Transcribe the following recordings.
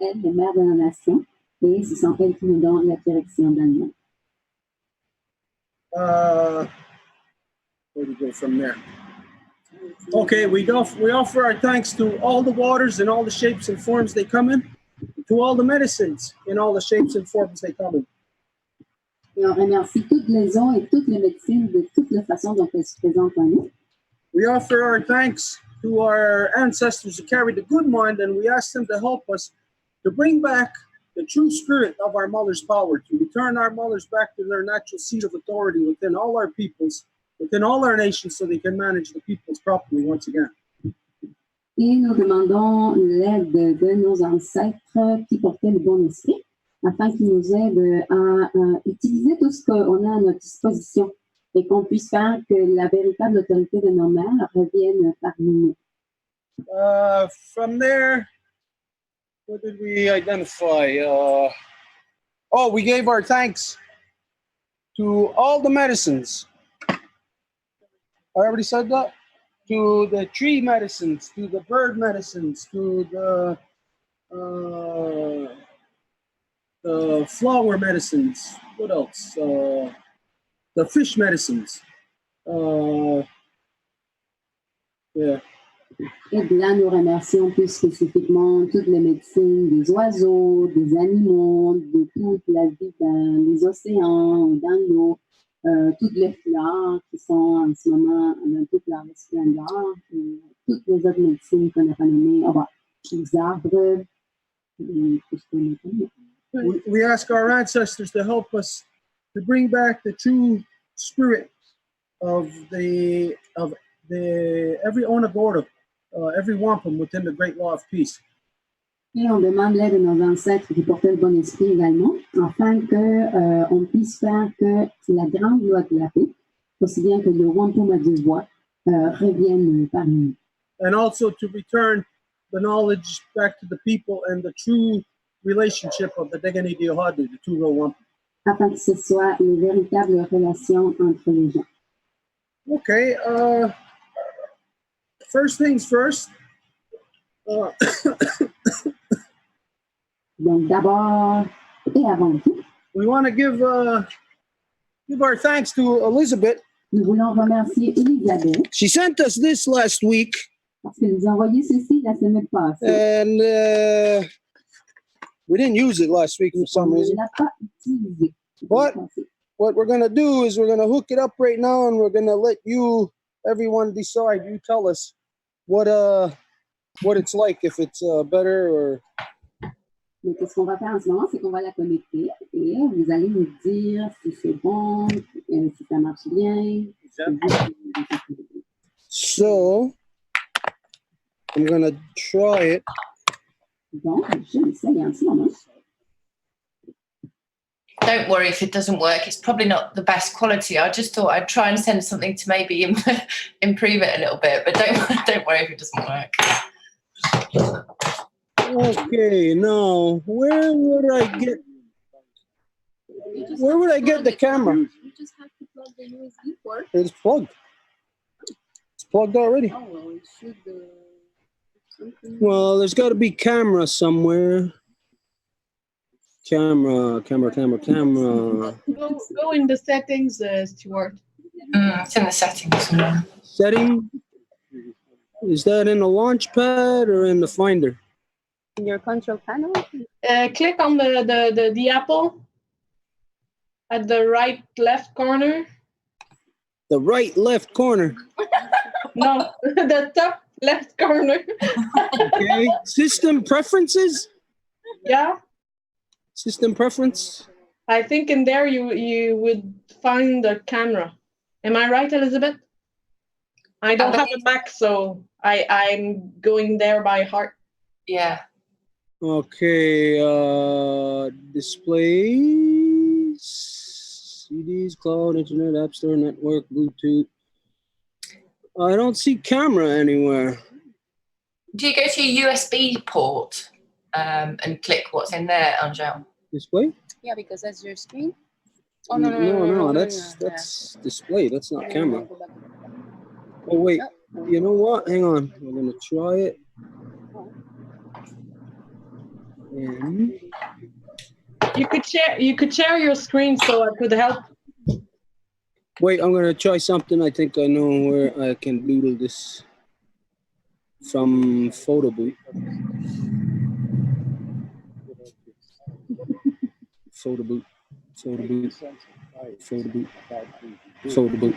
elles les mères de la nation et ce sont elles qui nous donnent la direction dans le monde. Where do we go from there? Okay, we offer our thanks to all the waters in all the shapes and forms they come in, to all the medicines in all the shapes and forms they come in. Et on remercie toutes les eaux et toutes les médecines de toutes les façons dont elles se présentent en nous. We offer our thanks to our ancestors who carried the good mind, and we ask them to help us to bring back the true spirit of our mother's power, to return our mothers back to their natural seat of authority within all our peoples, within all our nations, so they can manage the peoples properly once again. Et nous demandons l'aide de nos ancêtres qui portaient le bon esprit, afin qu'ils nous aident à utiliser tout ce qu'on a à notre disposition et qu'on puisse faire que la véritable autorité de nos mères revienne parmi nous. From there, what did we identify? We gave our thanks to all the medicines. I already said that? To the tree medicines, to the bird medicines, to the flower medicines. What else? The fish medicines. Yeah. Et de là, nous remercions plus spécifiquement toutes les médecines des oiseaux, des animaux, de toute la vie dans les océans, dans l'eau, toutes les fleurs qui sont en ce moment dans toute leur splendeur, et toutes les autres médecines qu'on n'a pas nommées, les arbres, et tout ce qu'on a dit. We ask our ancestors to help us to bring back the true spirit of every onagorda, every Whampum within the great law of peace. Et on demande l'aide de nos ancêtres qui portaient le bon esprit également, afin qu'on puisse faire que la grande loi de la paix, aussi bien que le Whampum à deux voies, revienne parmi nous. And also to return the knowledge back to the people and the true relationship of the Degani Diohadu, the two real Whampum. Afin que ce soit une véritable relation entre les gens. Okay, first things first. Donc d'abord et avant tout, we want to give our thanks to Elizabeth. Nous voulons remercier Elisabeth. She sent us this last week. Parce qu'elle nous a envoyé ceci la semaine passée. And we didn't use it last week for some reason. On ne l'a pas utilisé. But what we're going to do is we're going to hook it up right now, and we're going to let everyone decide. You tell us what it's like, if it's better or. Donc, ce qu'on va faire en ce moment, c'est qu'on va la connecter et vous allez nous dire si c'est bon, si ça marche bien. So, I'm going to try it. Donc, je l'essaye en ce moment. Don't worry if it doesn't work. It's probably not the best quality. I just thought I'd try and send something to maybe improve it a little bit, but don't worry if it doesn't work. Okay, now where would I get the camera? You just have to plug the USB port. It's plugged. It's plugged already. Oh, well, it should something. Well, there's got to be camera somewhere. Camera. Go in the settings, Stuart. It's in the settings. Setting? Is that in the launch pad or in the finder? In your control panel? Click on the apple at the right left corner. The right left corner. No, the top left corner. Okay. System preferences? Yeah. System preference? I think in there you would find the camera. Am I right, Elizabeth? I don't have a Mac, so I'm going there by heart. Yeah. Okay, displays, CDs, cloud, internet, app store, network, Bluetooth. I don't see camera anywhere. Do you go to your USB port and click what's in there, Angel? Display? Yeah, because that's your screen. Oh, no, that's display. That's not camera. Oh, wait. You know what? Hang on. I'm going to try it. And You could share your screen so I could help. wait, I'm gonna try something. I think I know where I can doodle this from photo booth. Photo booth. Photo booth. Photo booth. Photo booth.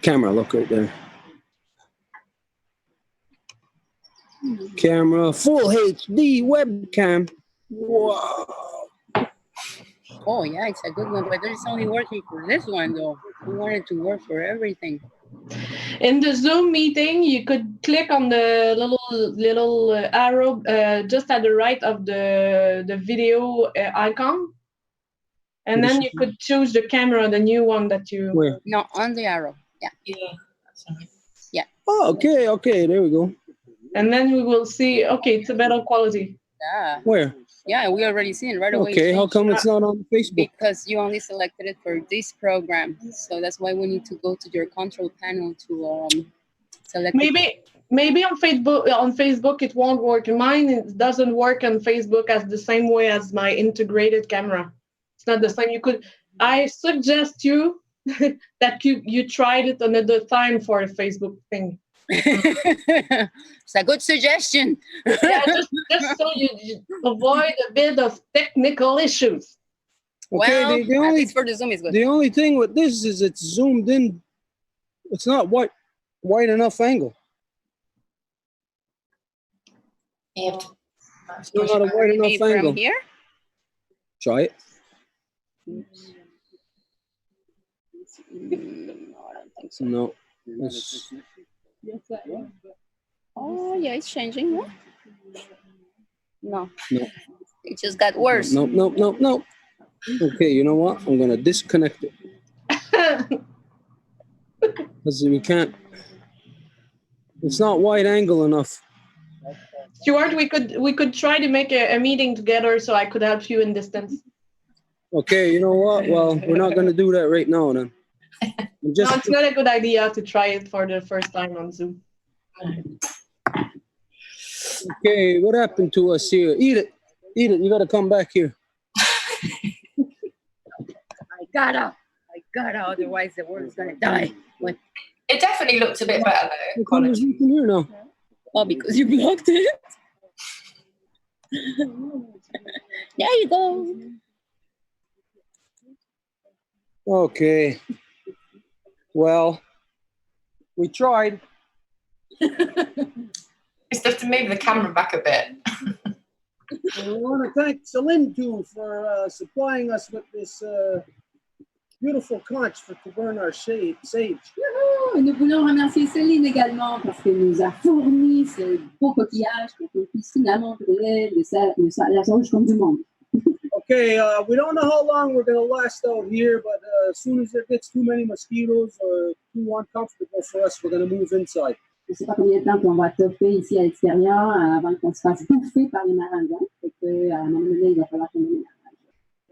Camera, look right there. Camera, full HD webcam. Wow. Oh yeah, it's a good one, but it's only working for this one though. We want it to work for everything. In the Zoom meeting, you could click on the little arrow just at the right of the video icon, and then you could choose the camera, the new one that you. Where? No, on the arrow. Yeah. Yeah, that's right. Yeah. Oh, okay, okay, there we go. And then we will see. Okay, it's a better quality. Yeah. Where? Yeah, we already seen it right away. Okay, how come it's not on Facebook? Because you only selected it for this program, so that's why we need to go to your control panel to select. Maybe on Facebook it won't work. Mine it doesn't work on Facebook as the same way as my integrated camera. It's not the same. I suggest you that you tried it another time for the Facebook thing. It's a good suggestion. Yeah, just so you avoid a bit of technical issues. Okay, Well, the at only least for the Zoom is good. the only thing with this is it's zoomed in. It's not wide enough angle. You have to, It's not a wide enough Maybe angle. from here? Try it. No, I don't think so. No. It's- Oh yeah, it's changing. No. No. It just got worse. No. Okay, you know what? I'm gonna disconnect it because we can't. It's not wide angle enough. Stuart, we could try to make a meeting together so I could help you in distance. Okay, you know what? Well, we're not gonna do that right now then. No, it's not a good idea to try it for the first time on Zoom. Okay, what happened to us here? Eat it. You gotta come back here. I gotta. Otherwise, the world's gonna die. What? it definitely looks a bit better though. Come on, you can hear now. Oh, because you blocked it. There you go. Okay. Well, we tried. Just have to move the camera back a bit. We want to thank Céline too for supplying us with this beautiful conch to burn our sage. Youhou! Nous voulons remercier Céline également parce qu'elle nous a fourni ce beau coquillage pour qu'on puisse finalement brûler la sauge comme du monde. Okay, we don't know how long we're going to last out here, but as soon as there gets too many mosquitoes or too uncomfortable for us, we're going to move inside. Je ne sais pas combien de temps qu'on va toffer ici à l'extérieur avant qu'on se fasse bouffer par les maringouins. Fait que, à un moment donné, il va falloir qu'on déménage.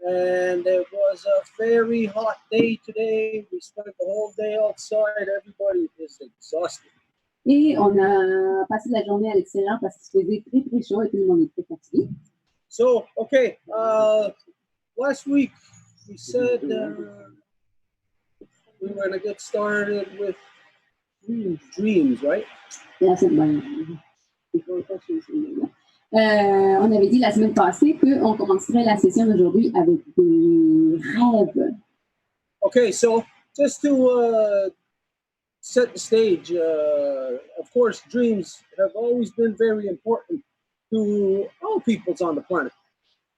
And it was a very hot day today. We spent the whole day outside. Everybody is exhausted. Et on a passé la journée à l'extérieur parce qu'il se faisait très très chaud et tout le monde est très fatigué. So, okay, last week we said we were going to get started with dreams, right? La semaine, on avait dit la semaine passée qu'on commencerait la session d'aujourd'hui avec des rêves. Okay, so just to set the stage, of course, dreams have always been very important to all peoples on the planet.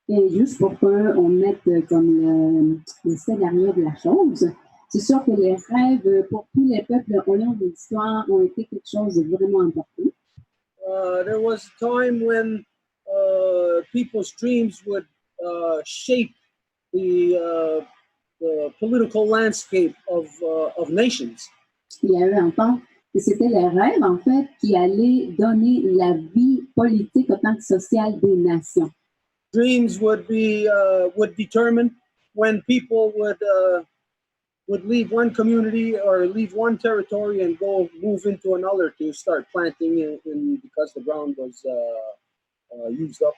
Et juste pour qu'on mette comme le scénario de la chose, c'est sûr que les rêves pour tous les peuples au long de l'histoire ont été quelque chose de vraiment important. There was a time when people's dreams would shape the political landscape of nations. Il y a eu un temps que c'était les rêves, en fait, qui allaient donner la vie politique autant que sociale des nations. Dreams would determine when people would leave one community or leave one territory and move into another to start planting in because the ground was used up.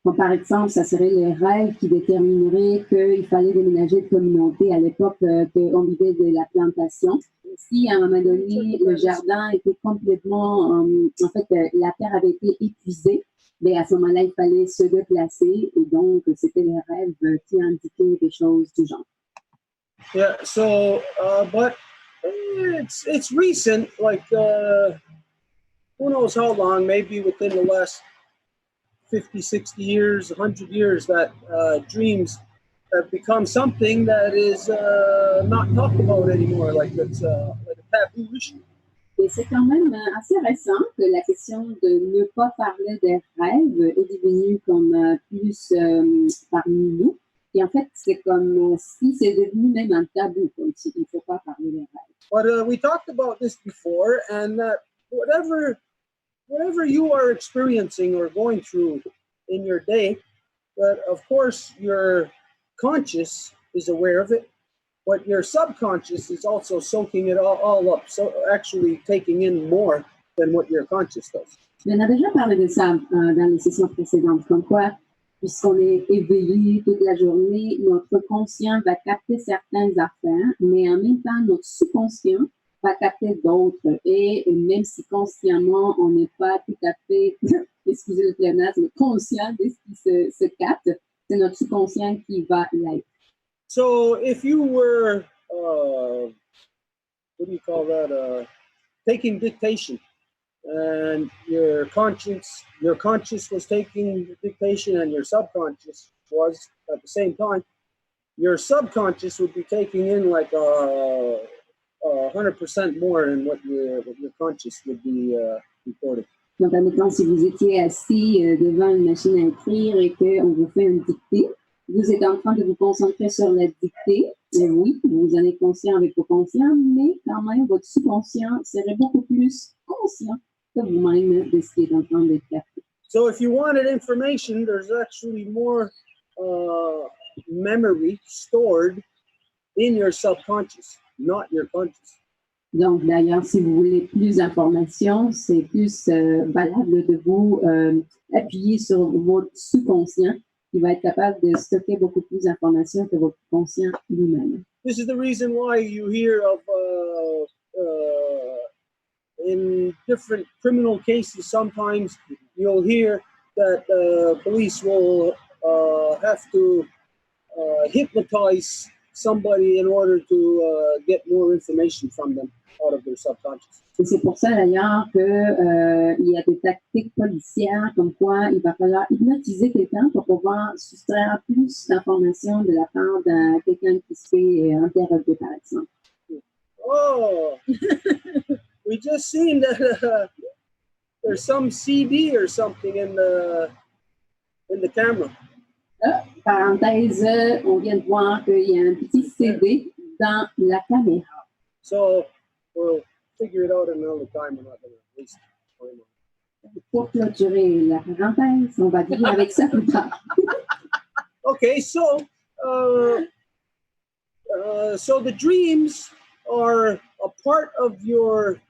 Comme par exemple, ça serait les rêves qui détermineraient qu'il fallait déménager de communauté à l'époque qu'on vivait de la plantation. Si à un moment donné, le jardin était complètement, en fait, la terre avait été épuisée, mais à ce moment-là, il fallait se déplacer et donc c'était les rêves qui indiquaient des choses du genre. Yeah. So, but it's recent, like who knows how long? Maybe within the last 50, 60 years, 100 years, that dreams have become something that is not talked about anymore. Like it's like a taboo issue. Et c'est quand même assez récent que la question de ne pas parler des rêves est devenue comme plus parmi nous. Et en fait, c'est comme si c'est devenu même un tabou, comme s'il ne faut pas parler des rêves. But we talked about this before, and that whatever you are experiencing or going through in your day, that of course your conscious is aware of it, but your subconscious is also soaking it all up, so actually taking in more than what your conscious does. Mais on a déjà parlé de ça dans les sessions précédentes, comme quoi, puisqu'on est éveillé toute la journée, notre conscient va capter certaines affaires, mais en même temps, notre subconscient va capter d'autres. Et même si consciemment, on n'est pas tout à fait, excusez le pléonasme, conscient de ce qui se capte, c'est notre subconscient qui va l'être. So if you were, what do you call that, taking dictation, and your conscious was taking the dictation and your subconscious was at the same time, your subconscious would be taking in like 100% more than what your conscious would be recording. Donc, admettons, si vous étiez assis devant une machine à écrire et qu'on vous fait une dictée, vous êtes en train de vous concentrer sur la dictée. Et oui, vous en êtes conscient avec vos conscients, mais quand même, votre subconscient serait beaucoup plus conscient que vous-même de ce qui est en train d'être capté. So if you wanted information, there's actually more memory stored in your subconscious, not your conscious. Donc, d'ailleurs, si vous voulez plus d'informations, c'est plus valable de vous appuyer sur votre subconscient qui va être capable de stocker beaucoup plus d'informations que votre conscient lui-même. This is the reason why you hear of in different criminal cases, sometimes you'll hear that police will have to hypnotize somebody in order to get more information from them out of their subconscious. Et c'est pour ça d'ailleurs qu'il y a des tactiques policières comme quoi il va falloir hypnotiser quelqu'un pour pouvoir soustraire plus d'informations de la part de quelqu'un qui se fait interroger, par exemple. Oh, we just seen that there's some CD or something in the camera. Parenthèse, on vient de voir qu'il y a un petit CD dans la caméra. So we'll figure it out another time. We're not going to waste time. Pour clôturer la parenthèse, on va dire avec ça plus tard. Okay, so the dreams are a part of your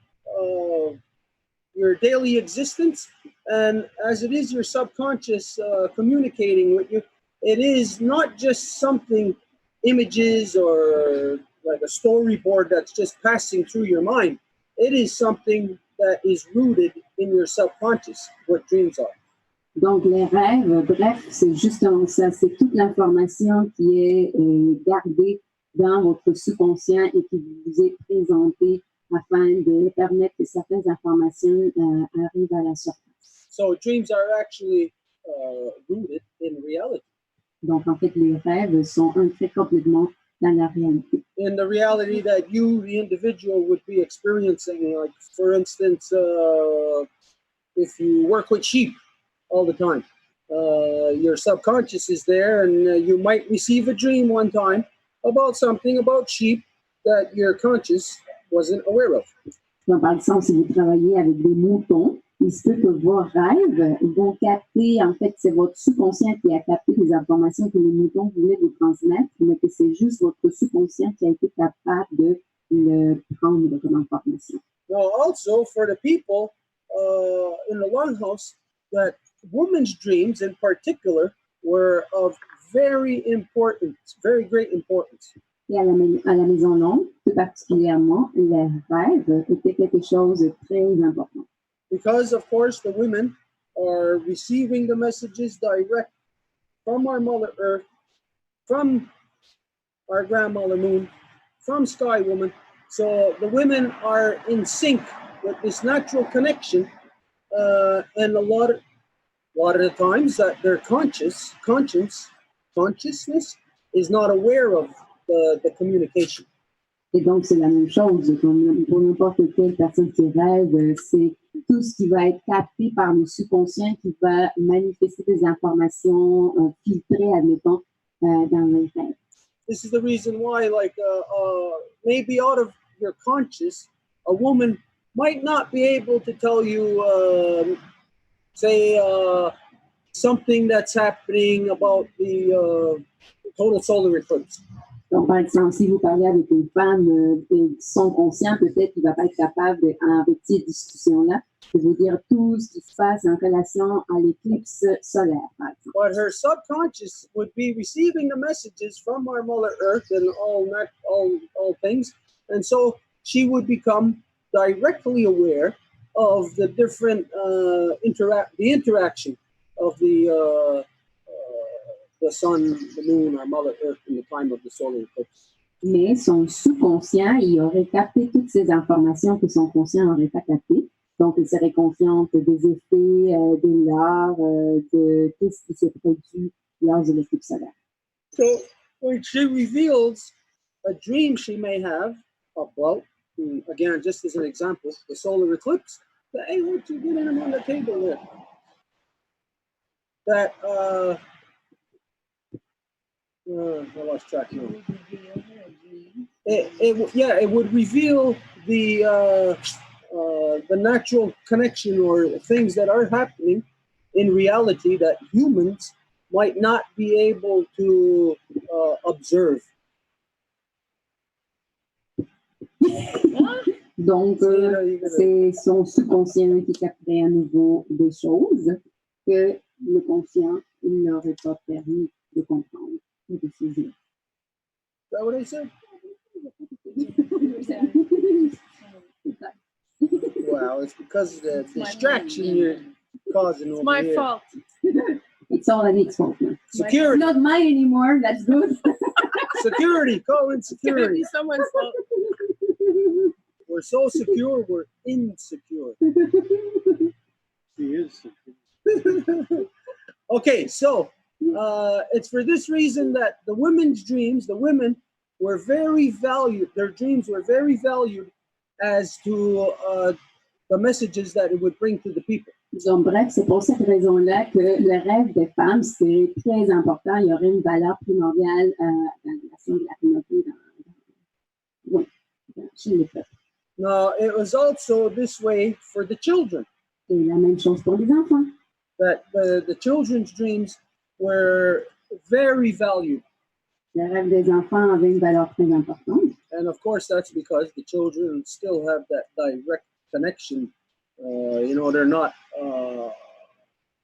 daily existence, and as it is your subconscious communicating with you, it is not just something, images or like a storyboard that's just passing through your mind. It is something that is rooted in your subconscious, what dreams are. Donc, les rêves, bref, c'est justement ça. C'est toute l'information qui est gardée dans votre subconscient et qui vous est présentée afin de permettre que certaines informations arrivent à la surface. So dreams are actually rooted in reality. Donc, en fait, les rêves sont ancrés complètement dans la réalité. In the reality that you, the individual, would be experiencing. Like, for instance, if you work with sheep all the time, your subconscious is there, and you might receive a dream one time about something about sheep that your conscious wasn't aware of. Donc, par exemple, si vous travaillez avec des moutons, il se peut que vos rêves vont capter, en fait, c'est votre subconscient qui a capté les informations que les moutons voulaient vous transmettre, mais que c'est juste votre subconscient qui a été capable de le prendre comme information. Now, also for the people in the longhouse that women's dreams in particular were of very great importance. Et à la Maison Longue, plus particulièrement, les rêves étaient quelque chose de très important. Because, of course, the women are receiving the messages direct from our Mother Earth, from our Grandmother Moon, from Sky Woman. So the women are in sync with this natural connection, and a lot of the times that their consciousness is not aware of the communication. Et donc, c'est la même chose pour n'importe quelle personne qui rêve, c'est tout ce qui va être capté par le subconscient qui va manifester des informations filtrées, admettons, dans le rêve. This is the reason why, maybe out of your conscious, a woman might not be able to tell you, something that's happening about the total solar eclipse. Donc, par exemple, si vous parlez avec une femme de son conscient, peut-être qu'il ne va pas être capable, avec cette discussion-là, de vous dire tout ce qui se passe en relation à l'éclipse solaire, par exemple. But her subconscious would be receiving the messages from our Mother Earth and all things, and so she would become directly aware of the different interaction of the sun, the moon, our Mother Earth in the time of the solar eclipse. Mais son sous-conscient, il aurait capté toutes ces informations que son conscient n'aurait pas captées. Donc, il serait consciente des effets, de l'art, de ce qui s'est produit lors de l'éclipse solaire. So, when she reveals a dream she may have about, again, just as an example, the solar eclipse, hey, what you getting him on the table there? That, I lost track now. It would reveal the natural connection or things that are happening in reality that humans might not be able to observe. Donc, c'est son subconscient qui capterait à nouveau des choses que le conscient n'aurait pas permis de comprendre et de saisir. Is that what I said? Wow, it's because of the distraction you're causing over here. It's my fault. It's all Anik's fault now. Security. It's not mine anymore, that's good. Security, call in It's gonna security. be someone's fault. We're so secure, we're insecure. She is secure. Okay, so it's for this reason that the women were very valued, their dreams were very valued as to the messages that it would bring to the people. Donc, bref, c'est pour cette raison-là que le rêve des femmes, c'est très important. Il y aurait une valeur primordiale dans l'action de la communauté chez les peuples. Now, it was also this way for the children. C'est la même chose pour les enfants. That the children's dreams were very valued. Le rêve des enfants avait une valeur très importante. And of course, that's because the children still have that direct connection. They're not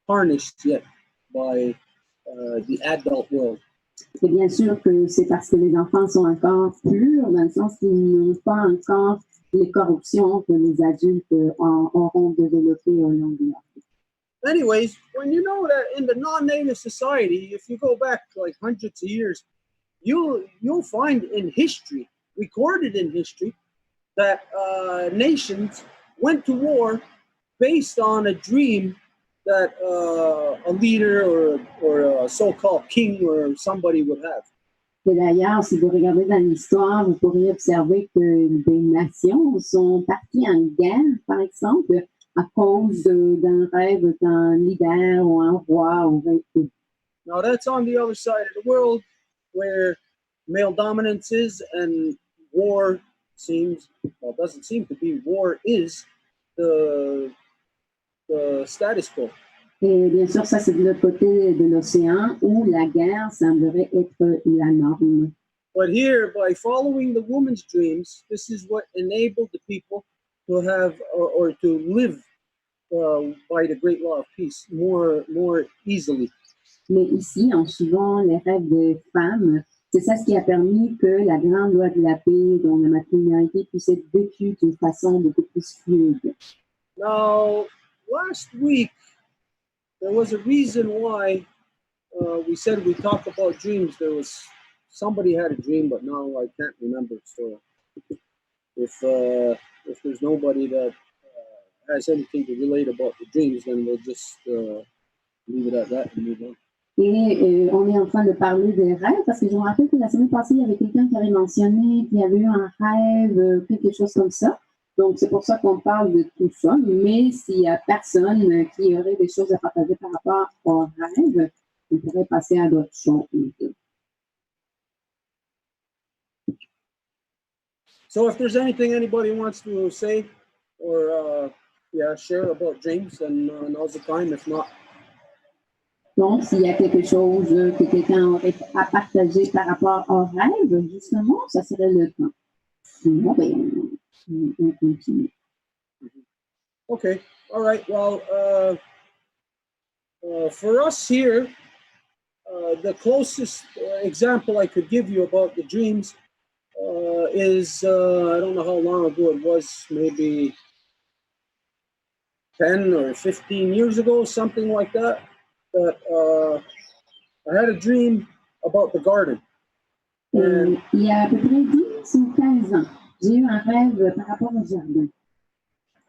harnessed yet by the adult world. Et bien sûr que c'est parce que les enfants sont encore purs, dans le sens qu'ils n'ont pas encore les corruptions que les adultes auront développées au long de leur vie. Anyways, when you know that in the non-native society, if you go back like hundreds of years, you'll find in history, recorded in history, that nations went to war based on a dream that a leader or a so-called king or somebody would have. Et d'ailleurs, si vous regardez dans l'histoire, vous pourriez observer que des nations sont parties en guerre, par exemple, à cause d'un rêve d'un leader ou un roi ou un. Now that's on the other side of the world, where male dominance is and war doesn't seem to be. War is the status quo. Et bien sûr, ça c'est de l'autre côté de l'océan où la guerre semblerait être la norme. But here, by following the woman's dreams, this is what enabled the people to have or to live by the great law of peace more easily. Mais ici, en suivant les rêves des femmes, c'est ça ce qui a permis que la grande loi de la paix, dont la matérialité puisse être vécue d'une façon beaucoup plus fluide. Now, last week, there was a reason why we said we talk about dreams. There was somebody had a dream, but now I can't remember. So if there's nobody that has anything to relate about the dreams, then we'll just leave it at that and move on. Et on est en train de parler des rêves, parce que je me rappelle que la semaine passée, il y avait quelqu'un qui avait mentionné qu'il y avait eu un rêve, quelque chose comme ça. Donc, c'est pour ça qu'on parle de tout ça. Mais s'il n'y a personne qui aurait des choses à partager par rapport aux rêves, on pourrait passer à d'autres choses. So if there's anything anybody wants to say or share about dreams, then now's the time. If not, donc, s'il y a quelque chose que quelqu'un aurait à partager par rapport aux rêves, justement, ça serait le temps. Sinon, on continue. Okay. All right. Well, for us here, the closest example I could give you about the dreams is I don't know how long ago it was, maybe 10 or 15 years ago, something like that, that I had a dream about the garden. Il y a à peu près 10 ou 15 ans, j'ai eu un rêve par rapport au jardin.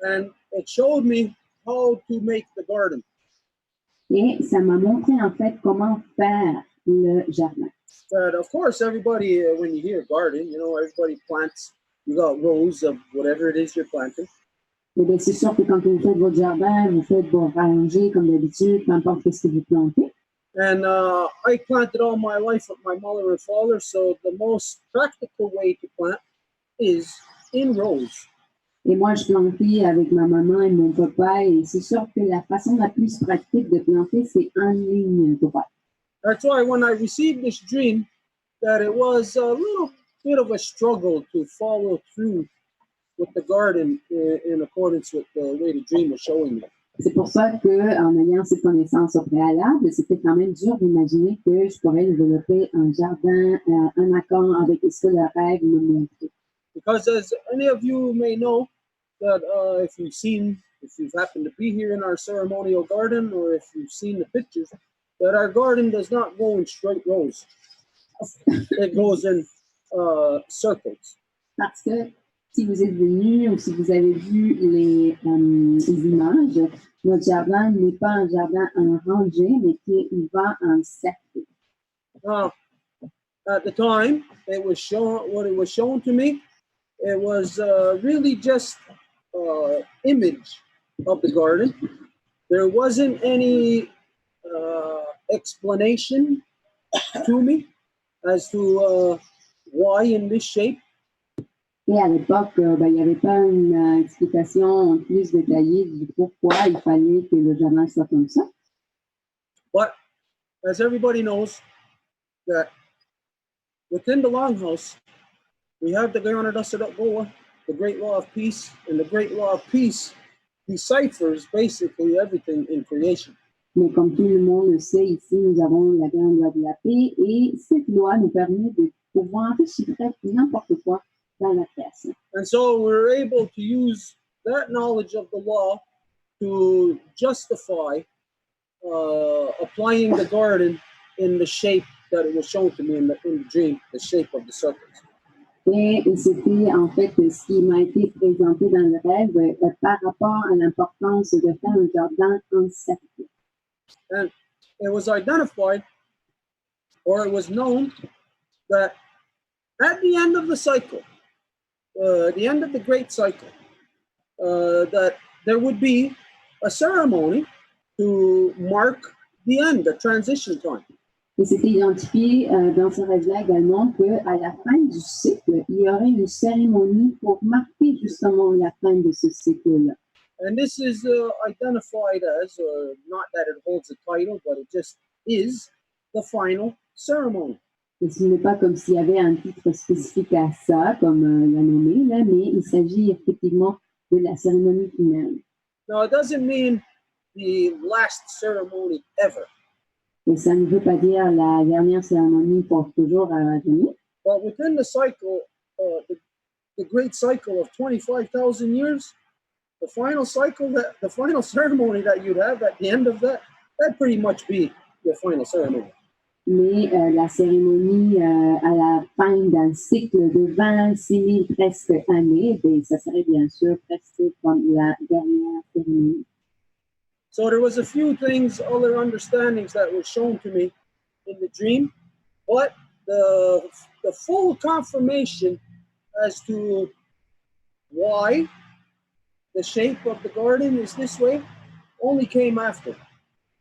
And it showed me how to make the garden. Et ça m'a montré en fait comment faire le jardin. But of course, everybody, when you hear garden, you know, everybody plants, you got rows of whatever it is you're planting. Et bien, c'est sûr que quand vous faites votre jardin, vous faites vos rangées comme d'habitude, peu importe ce que vous plantez. And I planted all my life with my mother and father, so the most practical way to plant is in rows. Et moi, je plantais avec ma maman et mon papa, et c'est sûr que la façon la plus pratique de planter, c'est en ligne droite. That's why when I received this dream, that it was a little bit of a struggle to follow through with the garden in accordance with the way the dream was showing me. C'est pour ça qu'en ayant ces connaissances au préalable, c'était quand même dur d'imaginer que je pourrais développer un jardin en accord avec ce que le rêve me montrait. Because as any of you may know, that if you've happened to be here in our ceremonial garden, or if you've seen the pictures, that our garden does not go in straight rows. It goes in circles. Parce que si vous êtes venu ou si vous avez vu les images, notre jardin n'est pas un jardin en rangée, mais qui va en cercle. At the time, what it was shown to me, it was really just image of the garden. There wasn't any explanation to me as to why in this shape. Et à l'époque, il n'y avait pas une explication plus détaillée du pourquoi il fallait que le jardin soit comme ça. But as everybody knows, that within the Longhouse, we have the the great law of peace, and the great law of peace deciphers basically everything in creation. Mais comme tout le monde le sait, ici, nous avons la grande loi de la paix, et cette loi nous permet de pouvoir déchiffrer n'importe quoi dans la création. And so we're able to use that knowledge of the law to justify applying the garden in the shape that it was shown to me in the dream, the shape of the circles. Et c'était en fait ce qui m'a été présenté dans le rêve par rapport à l'importance de faire un jardin en cercle. And it was identified, or it was known, that at the end of the cycle, the end of the great cycle, that there would be a ceremony to mark the end, the transition time. Et c'était identifié dans ce rêve-là également qu'à la fin du cycle, il y aurait une cérémonie pour marquer justement la fin de ce cycle-là. And this is identified as, not that it holds a title, but it just is the final ceremony. Et ce n'est pas comme s'il y avait un titre spécifique à ça, comme l'a nommé, là, mais il s'agit effectivement de la cérémonie finale. Now, it doesn't mean the last ceremony ever, Et ça ne veut pas dire la dernière cérémonie pour toujours à venir. but within the cycle, the great cycle of 25,000 years, the final ceremony that you'd have at the end of that'd pretty much be your final ceremony. Mais la cérémonie à la fin d'un cycle de 26 000 presque années, ben, ça serait bien sûr presque comme la dernière cérémonie. So there was a few things, other understandings that were shown to me in the dream, but the full confirmation as to why the shape of the garden is this way only came after.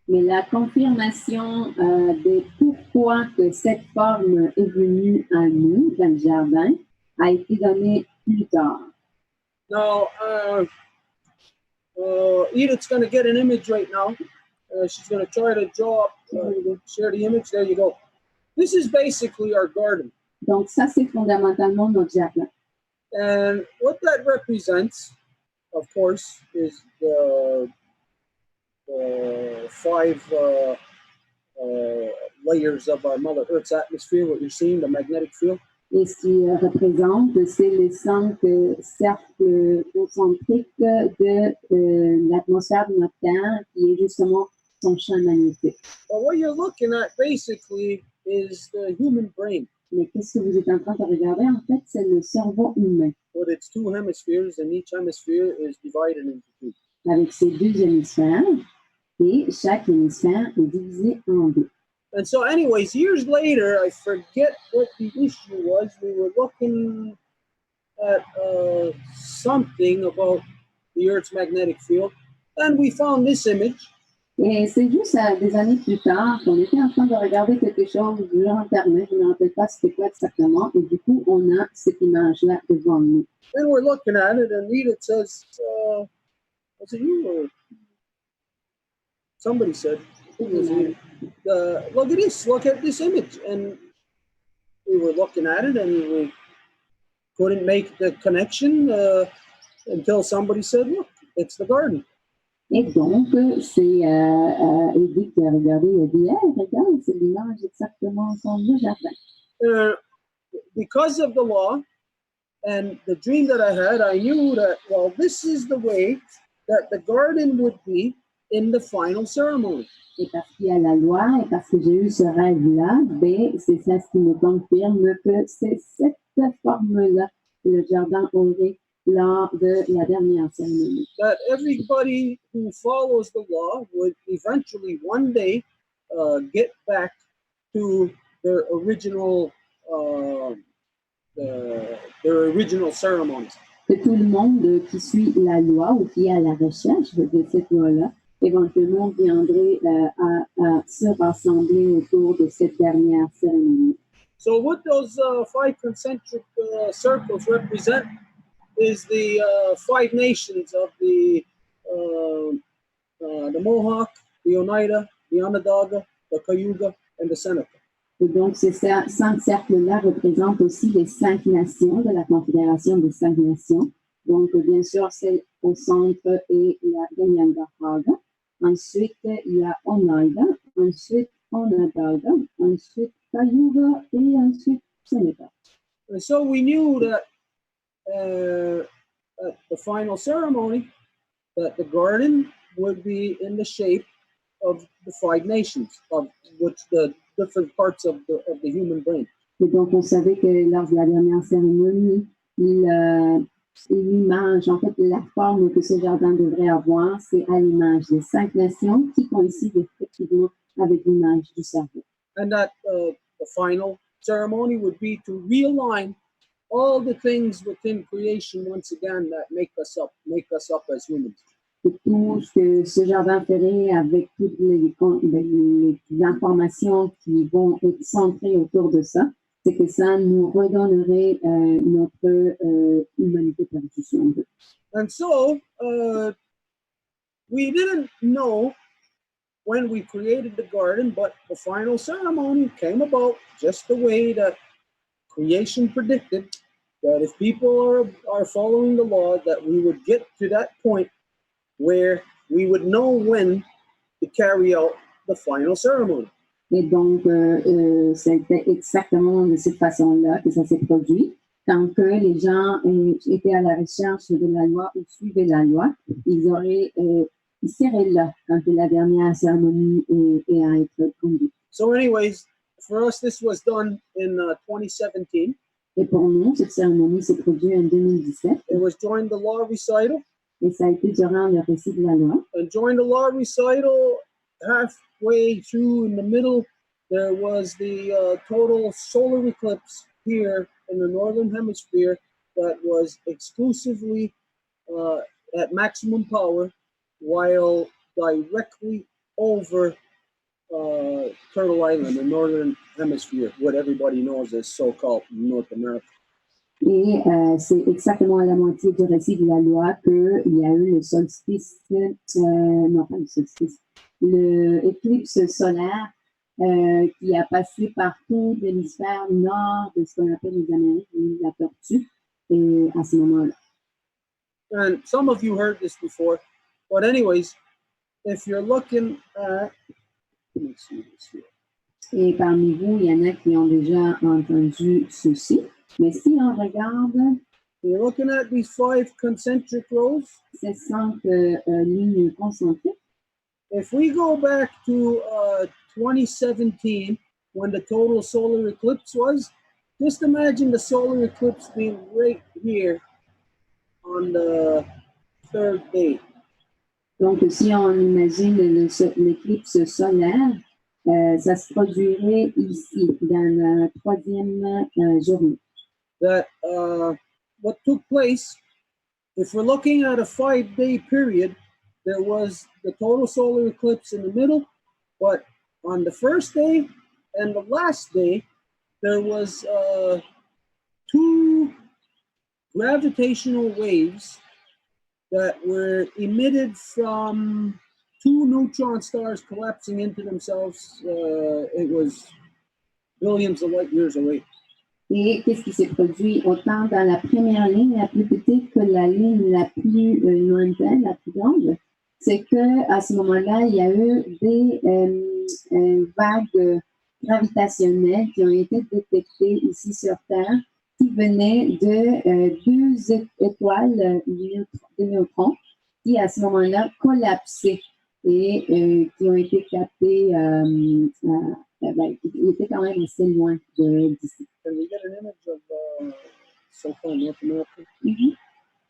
Mais la confirmation de pourquoi que cette forme est venue à nous, dans le jardin, a été donnée plus tard. Now, Edith's going to get an image right now. She's going to try to draw up, share the image. There you go. This is basically our garden. Donc ça, c'est fondamentalement notre jardin. And what that represents, of course, is the 5 layers of our Mother Earth's atmosphere, what you're seeing, the magnetic field. Et ce qui représente, c'est les 5 cercles concentriques de l'atmosphère de notre Terre, qui est justement son champ magnétique. But what you're looking at basically is the human brain. Mais qu'est-ce que vous êtes en train de regarder? En fait, c'est le cerveau humain, With its 2 hemispheres, and each hemisphere is divided into 2. avec ses 2 hémisphères, et chaque hémisphère est divisé en 2. And so, anyways, years later, I forget what the issue was. We were looking at something about the Earth's magnetic field, and we found this image. Et c'est juste des années plus tard qu'on était en train de regarder quelque chose sur Internet, je ne me rappelle pas c'était quoi exactement, et du coup, on a cette image-là devant nous. And we're looking at it, and Edith says, was it you or somebody said, I think it was Edith, look at this image. And we were looking at it, and we couldn't make the connection until somebody said, look, it's the garden. Et donc, c'est Edith qui a regardé et a dit, hey, regarde, c'est l'image exactement comme le jardin. Because of the law and the dream that I had, I knew that, well, this is the way that the garden would be in the final ceremony. Et parce qu'il y a la loi et parce que j'ai eu ce rêve-là, ben, c'est ça ce qui me confirme que c'est cette forme-là que le jardin aurait lors de la dernière cérémonie. That everybody who follows the law would eventually one day get back to their original ceremonies. Que tout le monde qui suit la loi ou qui est à la recherche de cette loi-là, éventuellement viendrait à se rassembler autour de cette dernière cérémonie. So what those 5 concentric circles represent is the 5 nations of the Mohawk, the Oneida, the Onondaga, the Cayuga, and the Seneca. Et donc, ces 5 cercles-là représentent aussi les 5 nations de la Confédération des 5 nations. Donc, bien sûr, celle au centre est la Onondaga. Ensuite, il y a Oneida. Ensuite, Onondaga. Ensuite, Cayuga. Et ensuite, Seneca. And so we knew that at the final ceremony, that the garden would be in the shape of the 5 nations, of which the different parts of the human brain. Et donc, on savait que lors de la dernière cérémonie, l'image, en fait, la forme que ce jardin devrait avoir, c'est à l'image des 5 nations qui coïncident effectivement avec l'image du cerveau. And that the final ceremony would be to realign all the things within creation once again that make us up as humans. Et tout ce que ce jardin ferait avec toutes les informations qui vont être centrées autour de ça, c'est que ça nous redonnerait notre humanité perdue, si on veut. And so we didn't know when we created the garden, but the final ceremony came about just the way that creation predicted, that if people are following the law, that we would get to that point where we would know when to carry out the final ceremony. Et donc, c'était exactement de cette façon-là que ça s'est produit. Tant que les gens étaient à la recherche de la loi ou suivaient la loi, ils seraient là quand la dernière cérémonie est à être conduite. So anyways, for us, this was done in 2017. Et pour nous, cette cérémonie s'est produite en 2017. It was during the law recital. Et ça a été durant le récit de la loi. And during the law recital, halfway through in the middle, there was the total solar eclipse here in the northern hemisphere that was exclusively at maximum power, while directly over Turtle Island, the northern hemisphere, what everybody knows as so-called North America. Et c'est exactement à la moitié du récit de la loi qu'il y a eu le solstice, non pas le solstice, l'éclipse solaire qui a passé par tout l'hémisphère nord de ce qu'on appelle les Amériques, la tortue, et à ce moment-là. And some of you heard this before, but anyways, if you're looking at, let me see this here. Et parmi vous, il y en a qui ont déjà entendu ceci. Mais si on regarde, you're looking at these 5 concentric rows. Ces 5 lignes concentriques. If we go back to 2017, when the total solar eclipse was, just imagine the solar eclipse being right here on the 3rd day. Donc, si on imagine l'éclipse solaire, ça se produirait ici, dans la 3e journée. That what took place, if we're looking at a 5-day period, there was the total solar eclipse in the middle, but on the first day and the last day, there was 2 gravitational waves that were emitted from 2 neutron stars collapsing into themselves. It was billions of light years away. Et qu'est-ce qui s'est produit autant dans la première ligne, la plus petite, que la ligne la plus lointaine, la plus grande? C'est qu'à ce moment-là, il y a eu des vagues gravitationnelles qui ont été détectées ici sur Terre, qui venaient de 2 étoiles de neutrons qui, à ce moment-là, collapsaient et qui ont été captées. Il était quand même assez loin d'ici. Can we get an image of so-called North America? Mm-hmm.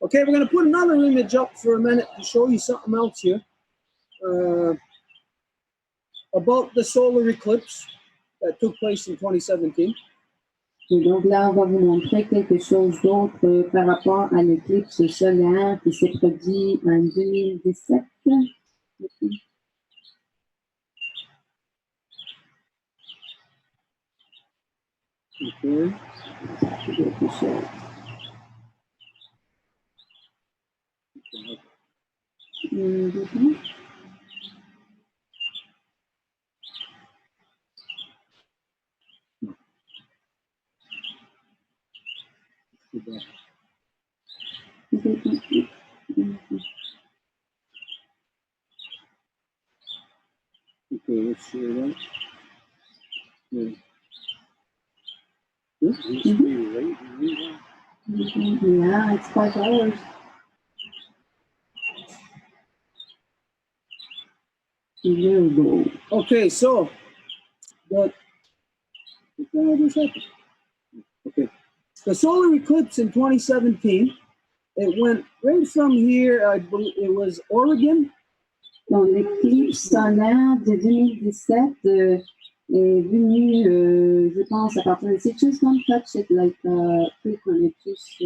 Okay, we're going to put another image up for a minute to show you something else here about the solar eclipse that took place in 2017. Et donc là, on va vous montrer quelque chose d'autre par rapport à l'éclipse solaire qui s'est produit en 2017. Okay. Mm-hmm. Okay, let's see that. Yeah. Yeah, it's 5 hours. Okay, so the solar eclipse in 2017, it went right from here. I believe it was Oregon. Donc l'éclipse solaire de 2017 est venue, je pense, à partir de ici. Just don't touch it like click on it. Just,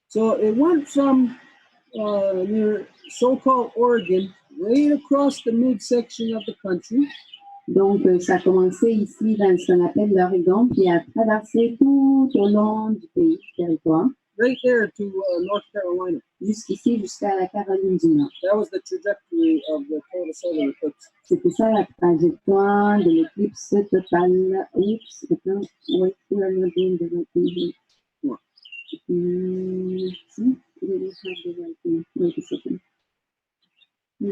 So it went from near so-called Oregon right across the midsection of the country. Donc, ça a commencé ici dans ce qu'on appelle l'Oregon, puis a traversé tout au long du pays, du territoire. Right there to North Carolina. Jusqu'ici, jusqu'à la Caroline du Nord. That was the trajectory of the total solar eclipse. C'était ça la trajectoire de l'éclipse totale. Oups, attends, wait, we are not doing the right thing here. See? We don't have the right thing. Wait a second. Yeah,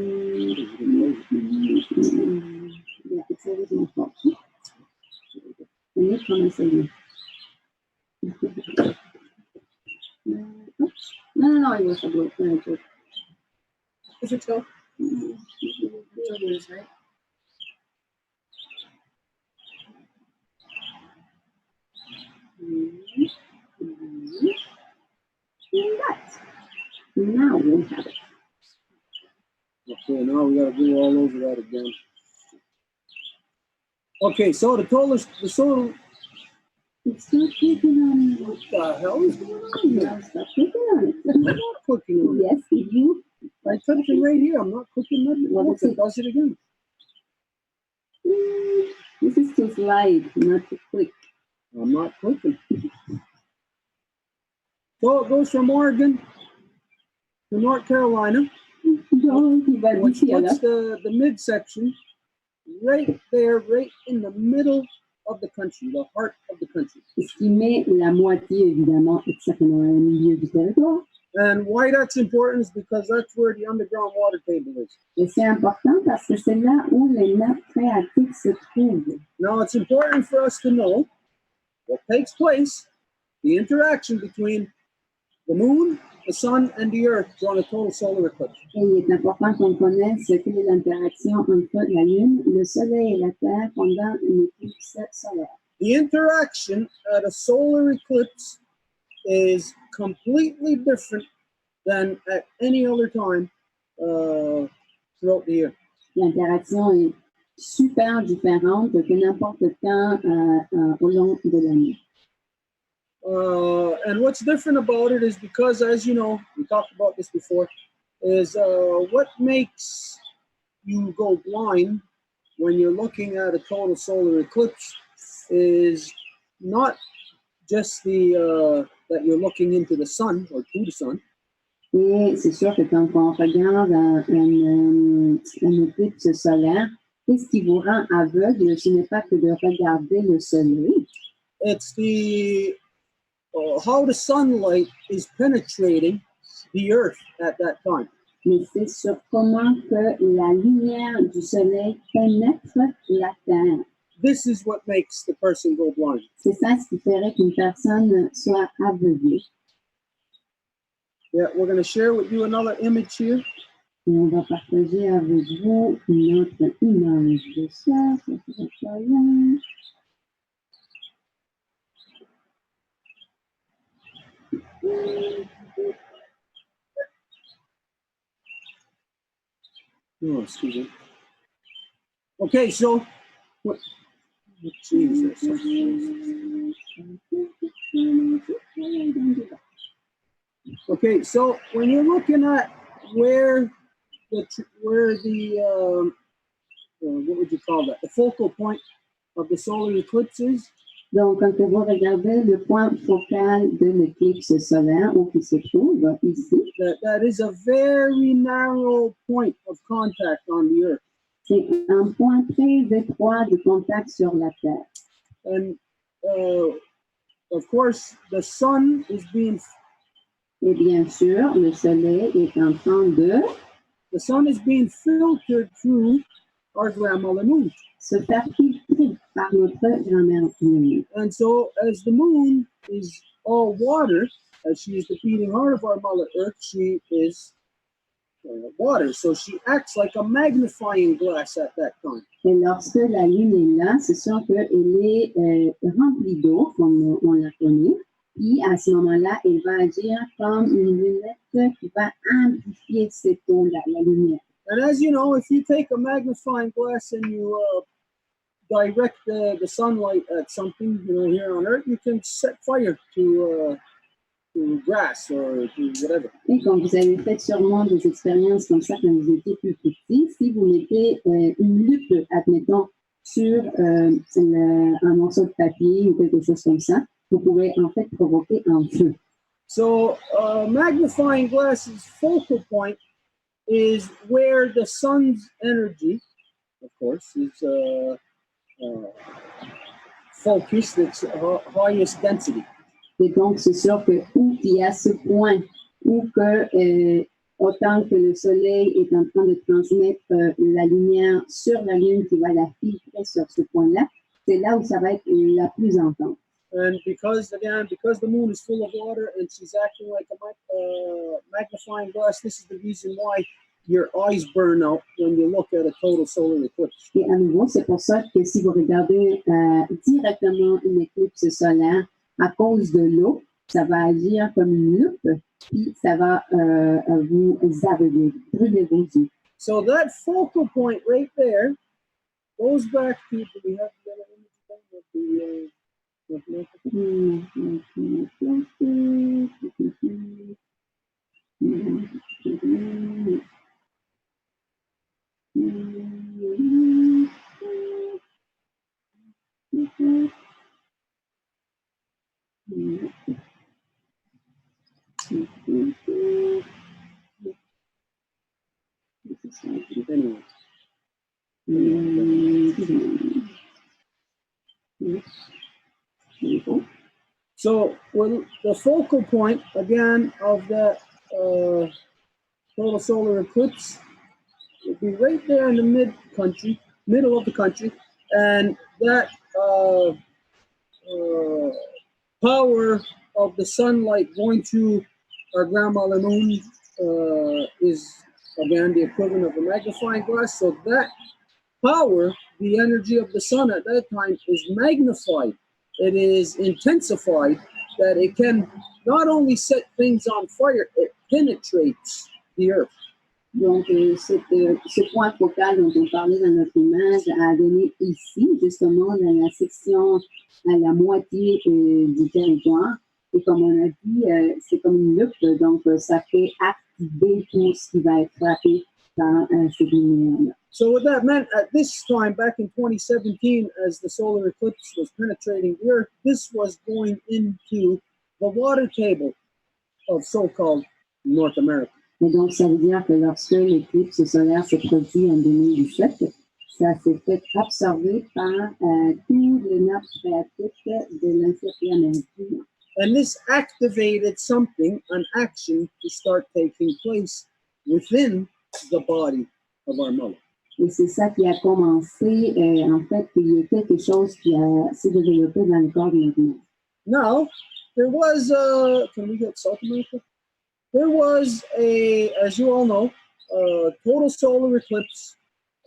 it's always my fault. And you come and say no. No, it was a joke. Is it so? Yours, right? Now we have it. Okay, now we gotta go all over that again. Okay, so the total, It's still clicking on it. what the hell is going on here? No, stop clicking on it. I'm not clicking on it. Yes, if you. I touched it right here. I'm not clicking nothing. What Look, is it? it does it again. This is to slide, not to click. I'm not clicking. So it goes from Oregon to North Carolina. Donc, il va Which d'ici à là. puts the midsection right there, right in the middle of the country, the heart of the country. Ce qui met la moitié, évidemment, exactement au milieu du territoire. And why that's important is because that's where the underground water table is. Et c'est important parce que c'est là où les nappes phréatiques se trouvent. Now it's important for us to know what takes place, the interaction between the moon, the sun, and the earth during a total solar eclipse. Et il est important qu'on connaisse ce qu'est l'interaction entre la Lune, le Soleil et la Terre pendant une éclipse solaire. The interaction at a solar eclipse is completely different than at any other time throughout the year. L'interaction est super différente que n'importe quand au long de l'année. And what's different about it is because, as you know, we talked about this before, is what makes you go blind when you're looking at a total solar eclipse is not just the that you're looking into the sun or to the sun. Et c'est sûr que quand on regarde un éclipse solaire, qu'est-ce qui vous rend aveugle? Ce n'est pas que de regarder le soleil. It's the how the sunlight is penetrating the earth at that time. Mais c'est sur comment que la lumière du soleil pénètre la terre. This is what makes the person go blind. C'est ça ce qui ferait qu'une personne soit aveuglée. Yeah, we're going to share with you another image here. Et on va partager avec vous une autre image de ça. Ça serait pas bien. Oh, excuse me. Okay, so what? Jesus. Okay, so when you're looking at where the what would you call that? The focal point of the solar eclipse is. Donc, quand vous regardez le point focal de l'éclipse solaire, où il se trouve ici, That is a very narrow point of contact on the earth. c'est un point très étroit de contact sur la Terre. And of course, the sun is being. Et bien sûr, le soleil est en train de The sun is being filtered through our grandmother moon. se faire filtrer par notre grand-mère Lune. And so, as the moon is all water, as she is the beating heart of our Mother Earth, she is water. So she acts like a magnifying glass at that time. Et lorsque la Lune est là, c'est sûr qu'elle est remplie d'eau, comme on la connaît. Puis, à ce moment-là, elle va agir comme une lunette qui va amplifier cette eau-là, la lumière. And as you know, if you take a magnifying glass and you direct the sunlight at something, here on Earth, you can set fire to grass or to whatever. Et quand vous avez fait sûrement des expériences comme ça quand vous étiez plus petit, si vous mettez une lupe, admettons, sur un morceau de papier ou quelque chose comme ça, vous pouvez en fait provoquer un feu. So magnifying glass's focal point is where the sun's energy, of course, is focused, its highest density. Et donc, c'est sûr que où il y a ce point où que, autant que le soleil est en train de transmettre la lumière sur la lune qui va la filtrer sur ce point-là, c'est là où ça va être la plus intense. And because the moon is full of water and she's acting like a magnifying glass, this is the reason why your eyes burn out when you look at a total solar eclipse. Et à nouveau, c'est pour ça que si vous regardez directement une éclipse solaire à cause de l'eau, ça va agir comme une loupe, puis ça va vous aveugler, brûler vos yeux. So that focal point right there goes back to, do we have the other image of the So when the focal point again of the total solar eclipse would be right there in the middle of the country, and that power of the sunlight going to our grandmother moon is again the equivalent of a magnifying glass. So that power, the energy of the sun at that time, is magnified. It is intensified, that it can not only set things on fire, it penetrates the earth. Donc, ce point focal dont on parlait dans notre image a donné ici, justement, dans la section à la moitié du territoire. Et comme on a dit, c'est comme une loupe, donc ça fait activer tout ce qui va être frappé par cette lumière-là. So what that meant at this time, back in 2017, as the solar eclipse was penetrating the Earth, this was going into the water table of so-called North America. Et donc, ça veut dire que lorsque l'éclipse solaire s'est produite en 2017, ça s'est fait absorber par tous les nappes phréatiques de l'encyclopédie américaine. And this activated something, an action, to start taking place within the body of our mother. Et c'est ça qui a commencé, en fait, il y a quelque chose qui s'est développé dans le corps de notre mère. Now, there was can we get South America? There was as you all know, total solar eclipse.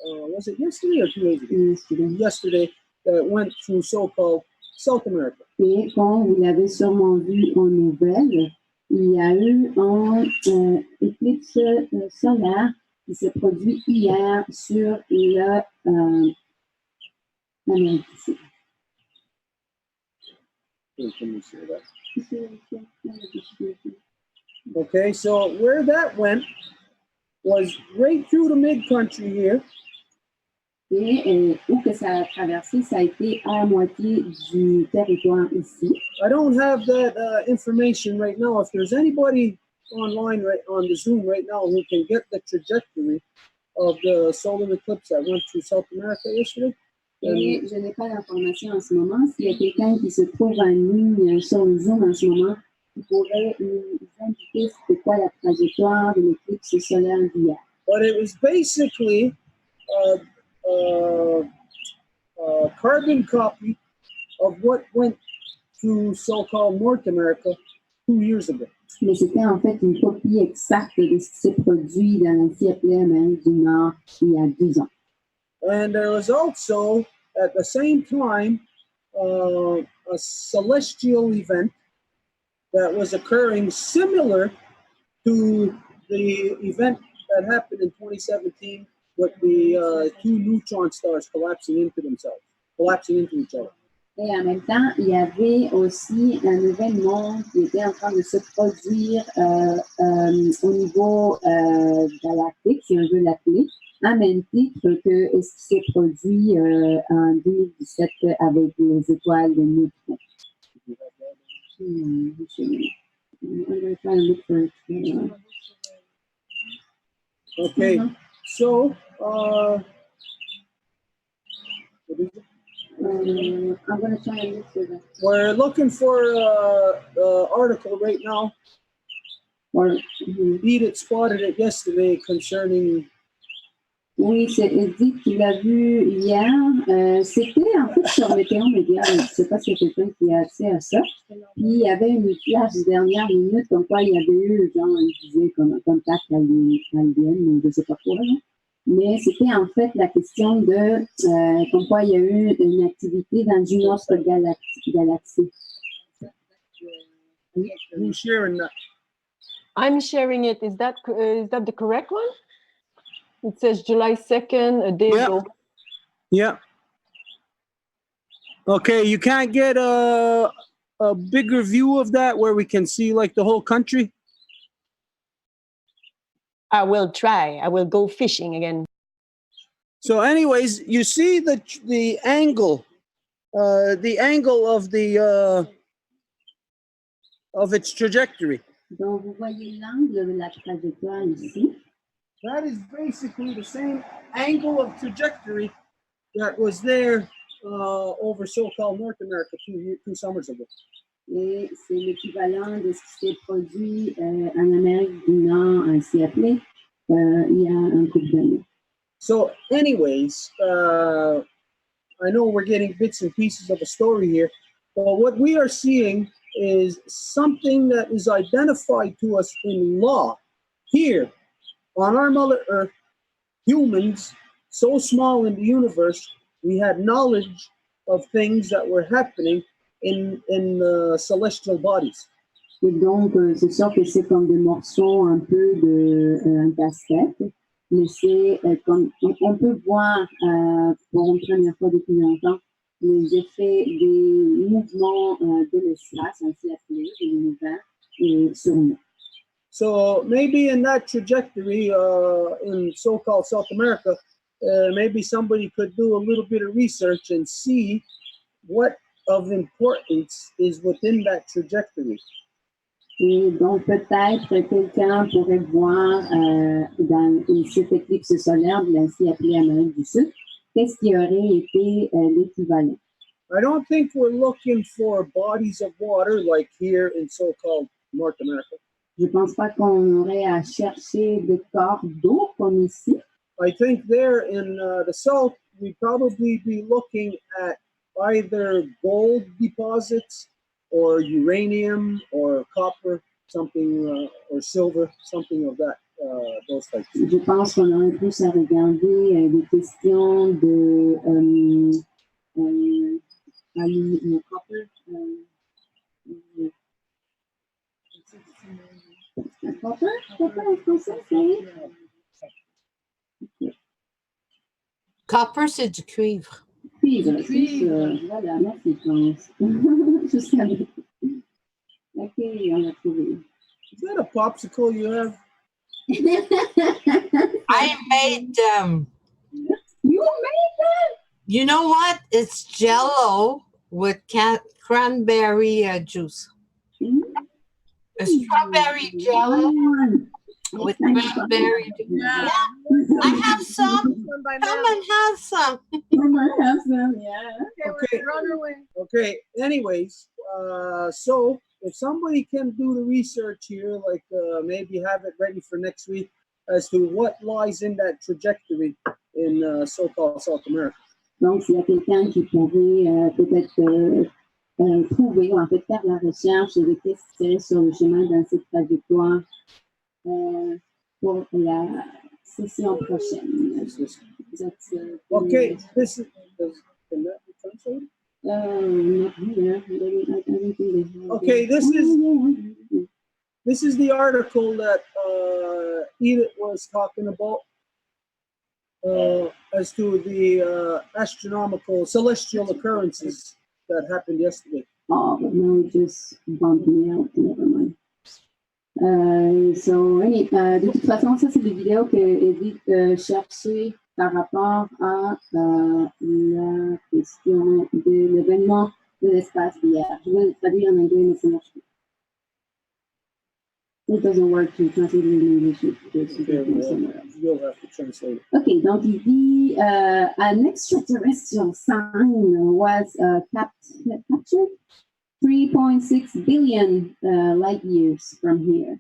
Was it yesterday or 2 days ago? Yesterday, that went through so-called South America. Et comme vous l'avez sûrement vu en nouvelles, il y a eu un éclipse solaire qui s'est produit hier sur l'Amérique du Sud. Can you see that? Okay, so where that went was right through the mid-country here. Et où que ça a traversé, ça a été à la moitié du territoire ici. I don't have that information right now. If there's anybody online on the Zoom right now who can get the trajectory of the solar eclipse that went through South America yesterday. Et je n'ai pas d'information en ce moment. S'il y a quelqu'un qui se trouve en ligne sur le Zoom en ce moment, qui pourrait nous indiquer c'était quoi la trajectoire de l'éclipse solaire d'hier. But it was basically a carbon copy of what went through so-called North America 2 years ago. Mais c'était en fait une copie exacte de ce qui s'est produit dans l'encyclopédie Amérique du Nord il y a 12 ans. And there was also, at the same time, a celestial event that was occurring similar to the event that happened in 2017 with the 2 neutron stars collapsing into each other. Et en même temps, il y avait aussi un événement qui était en train de se produire au niveau galactique, si on veut l'appeler, à même titre que ce qui s'est produit en 2017 avec les étoiles de neutrons. Okay, so what is it? I'm going to try and look for that. We're looking for an article right now. Or, Edith spotted it yesterday concerning. oui, c'est Edith qui l'a vu hier. C'était en fait sur Météo Média. Je ne sais pas si c'est quelqu'un qui a accès à ça. Puis il y avait une flash dernière minute comme quoi il y avait eu, genre, il disait comme un contact alien, je ne sais pas quoi. Là. Mais c'était en fait la question de comme quoi il y a eu une activité dans une autre galaxie. Who's sharing that? I'm sharing it. Is that the correct one? It says July 2nd, a day ago. Yeah. Okay, you can't get a bigger view of that where we can see like the whole country? I will try. I will go fishing again. So anyways, you see the angle of its trajectory. Donc vous voyez l'angle de la trajectoire ici. That is basically the same angle of trajectory that was there over so-called North America two summers ago. Et c'est l'équivalent de ce qui s'est produit en Amérique du Nord, ainsi appelé, il y a un couple d'années. So anyways, I know we're getting bits and pieces of a story here, but what we are seeing is something that is identified to us in law here on our Mother Earth. Humans, so small in the universe, we had knowledge of things that were happening in celestial bodies. Et donc, c'est sûr que c'est comme des morceaux un peu de casse-tête, mais c'est comme on peut voir pour une première fois depuis longtemps les effets des mouvements de l'espace, ainsi appelés, de l'univers, et sur nous. So maybe in that trajectory in so-called South America, maybe somebody could do a little bit of research and see what of importance is within that trajectory. Et donc, peut-être quelqu'un pourrait voir dans cette éclipse solaire, ainsi appelée Amérique du Sud, qu'est-ce qui aurait été l'équivalent. I don't think we're looking for bodies of water like here in so-called North America. Je ne pense pas qu'on aurait à chercher des corps d'eau comme ici. I think there in the south, we'd probably be looking at either gold deposits or uranium or copper, something, or silver, something of that, those types. Je pense qu'on aurait plus à regarder des questions de copper. Copper en français, c'est? Copper, c'est du cuivre. Cuivre, voilà, merci, France. Je savais. Ok, on a trouvé. Is that a popsicle you have? I made them. You made that? You know what? It's Jell-O with cranberry juice. A strawberry Jell-O with cranberry juice. Yeah. I have some. Come and have some. Yeah. Okay. Anyways, so if somebody can do the research here, like maybe have it ready for next week as to what lies in that trajectory in so-called South America. Donc, s'il y a quelqu'un qui pourrait peut-être trouver, ou en fait faire la recherche de qu'est-ce qui serait sur le chemin dans cette trajectoire pour la session prochaine. Okay, this is. Can that be translated? Okay, this is the article that Edith was talking about as to the astronomical celestial occurrences that happened yesterday. Oh, but now it just bumped me out. Never mind. De toute façon, ça, c'est des vidéos que Edith cherchait par rapport à la question de l'événement de l'espace d'hier. Je vais le traduire en anglais, mais ça marche pas. It doesn't work to translate it in English. You'll have to translate it. OK, donc il dit an extraterrestrial sign was captured 3.6 billion light years from here.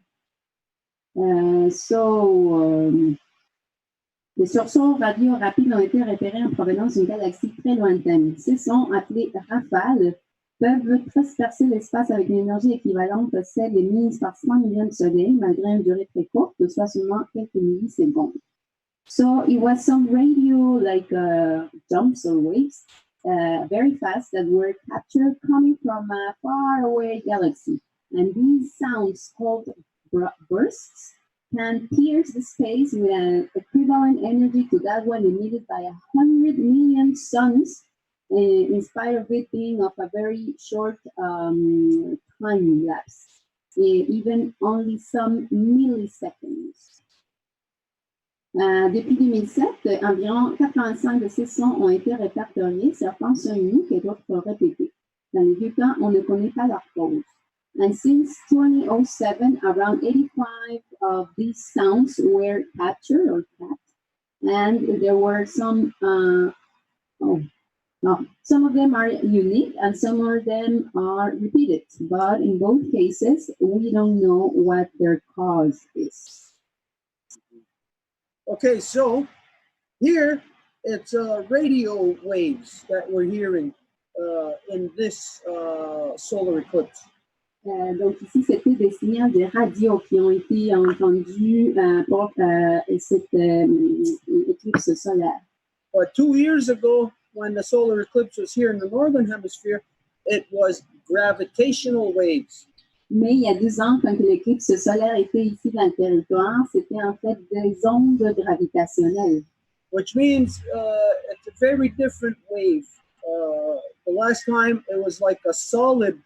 Les sursauts radio rapides ont été repérés en provenance d'une galaxie très lointaine. Ces sons, appelés rafales, peuvent transpercer l'espace avec une énergie équivalente à celle émise par 100 millions de soleils, malgré une durée très courte, soit seulement quelques millisecondes. So it was some radio like jumps or waves, very fast, that were captured coming from a faraway galaxy. And these sounds, called bursts, can pierce the space with an equivalent energy to that one emitted by 100 million suns, in spite of it being of a very short time lapse, even only some milliseconds. Depuis 2007, environ 85 de ces sons ont été répertoriés, certains sont uniques et d'autres répétés. Dans les deux cas, on ne connaît pas leur cause. And since 2007, around 85 of these sounds were captured or capped, and there were some of them are unique and some of them are repeated, but in both cases, we don't know what their cause is. Okay, so here it's radio waves that we're hearing in this solar eclipse. Donc ici, c'était des signaux de radio qui ont été entendus pour cette éclipse solaire. But 2 years ago, when the solar eclipse was here in the northern hemisphere, it was gravitational waves. Mais il y a 2 ans, quand l'éclipse solaire était ici dans le territoire, c'était en fait des ondes gravitationnelles. Which means it's a very different wave. The last time it was like a solid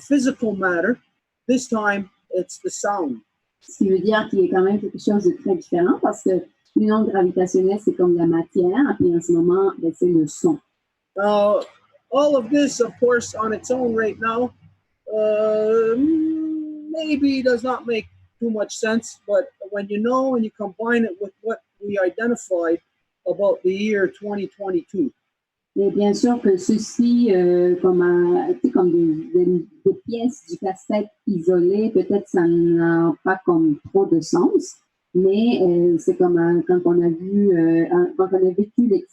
physical matter. This time it's the sound. Ce qui veut dire qu'il y a quand même quelque chose de très différent parce que une onde gravitationnelle, c'est comme la matière, puis en ce moment, c'est le son. All of this, of course, on its own right now, maybe does not make too much sense, but when you know and you combine it with what we identified about the year 2022. Mais bien sûr que ceci, comme des pièces du casse-tête isolées, peut-être ça n'a pas comme trop de sens, mais c'est comme quand on a vécu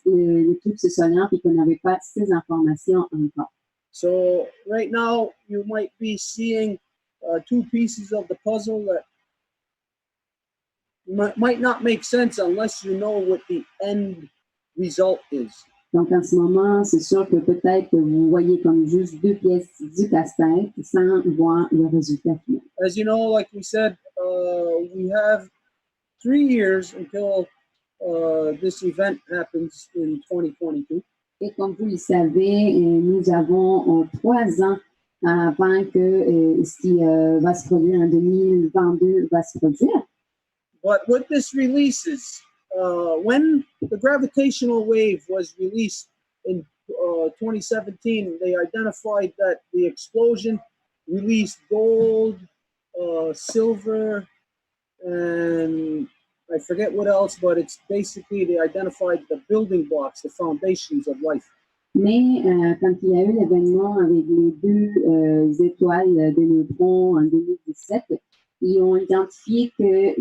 l'éclipse solaire et qu'on n'avait pas ces informations encore. So right now you might be seeing 2 pieces of the puzzle that might not make sense unless you know what the end result is. Donc, en ce moment, c'est sûr que peut-être que vous voyez comme juste 2 pièces du casse-tête sans voir le résultat final. As you know, like we said, we have 3 years until this event happens in 2022. Et comme vous le savez, nous avons 3 ans avant que ce qui va se produire en 2022 va se produire. But what this releases, when the gravitational wave was released in 2017, they identified that the explosion released gold, silver, and I forget what else, but it's basically they identified the building blocks, the foundations of life. Mais quand il y a eu l'événement avec les 2 étoiles de neutrons en 2017, ils ont identifié que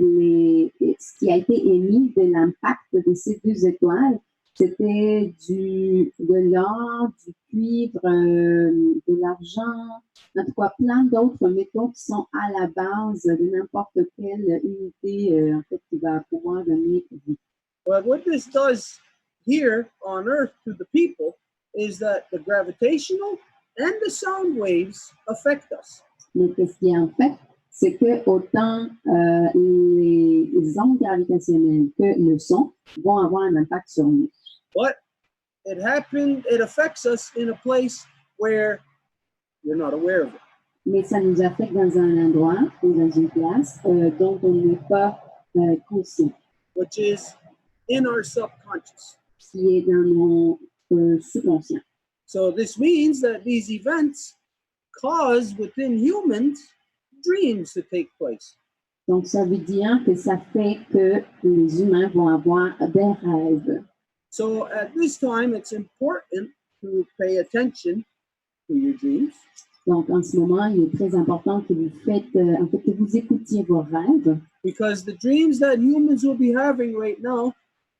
ce qui a été émis de l'impact de ces 2 étoiles, c'était de l'or, du cuivre, de l'argent, en tout cas plein d'autres métaux qui sont à la base de n'importe quelle unité en fait, qui va pouvoir donner vie. But what this does here on Earth to the people is that the gravitational and the sound waves affect us. Mais qu'est-ce qui est en fait? C'est que autant les ondes gravitationnelles que le son vont avoir un impact sur nous. But it affects us in a place where you're not aware of it. Mais ça nous affecte dans un endroit ou dans une place dont on n'est pas conscient. Which is in our subconscious. Qui est dans mon subconscient. So this means that these events cause within humans dreams to take place. Donc, ça veut dire que ça fait que les humains vont avoir des rêves. So at this time, it's important to pay attention to your dreams. Donc, en ce moment, il est très important que vous que vous écoutiez vos rêves. Because the dreams that humans will be having right now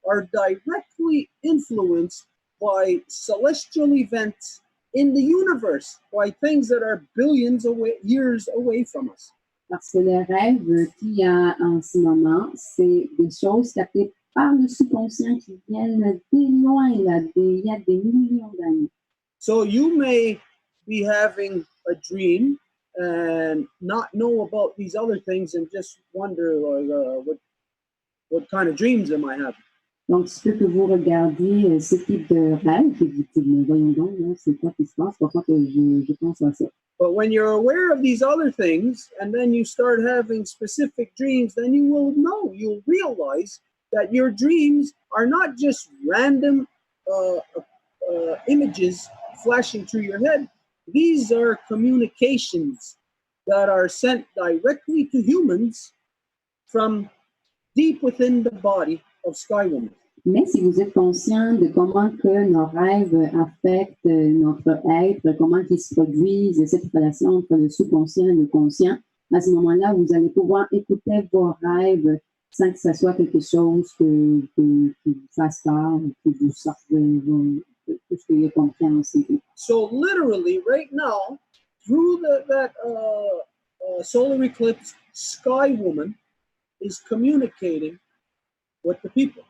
are directly influenced by celestial events in the universe, by things that are billions years away from us. Parce que les rêves qu'il y a en ce moment, c'est des choses captées par le subconscient qui viennent de loin, là, il y a des millions d'années. So you may be having a dream and not know about these other things and just wonder what kind of dreams am I having? Donc, ce que vous regardiez ce type de rêve, et vous dites, mais voyons donc, là, c'est quoi qui se passe, pourquoi que je pense à ça? But when you're aware of these other things and then you start having specific dreams, then you will know, you'll realize that your dreams are not just random images flashing through your head. These are communications that are sent directly to humans from deep within the body of Sky Woman. Mais si vous êtes conscient de comment que nos rêves affectent notre être, comment ils se produisent, cette relation entre le subconscient et le conscient, à ce moment-là, vous allez pouvoir écouter vos rêves sans que ce soit quelque chose qui vous fasse peur, qui vous sorte de tout ce qui est compréhensible. So literally, right now, through that solar eclipse, Sky Woman is communicating with the people.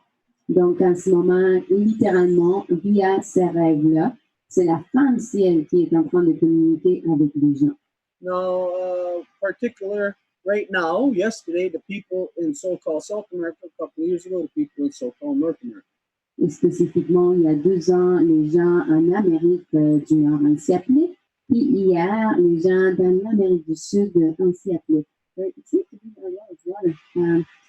Donc, en ce moment, littéralement, via ces rêves-là, c'est la femme ciel qui est en train de communiquer avec les gens. Now, right now, yesterday, the people in so-called South America, a couple of years ago, the people in so-called North America. Et spécifiquement, il y a 2 ans, les gens en Amérique du Nord ainsi appelés, puis hier, les gens dans l'Amérique du Sud ainsi appelés.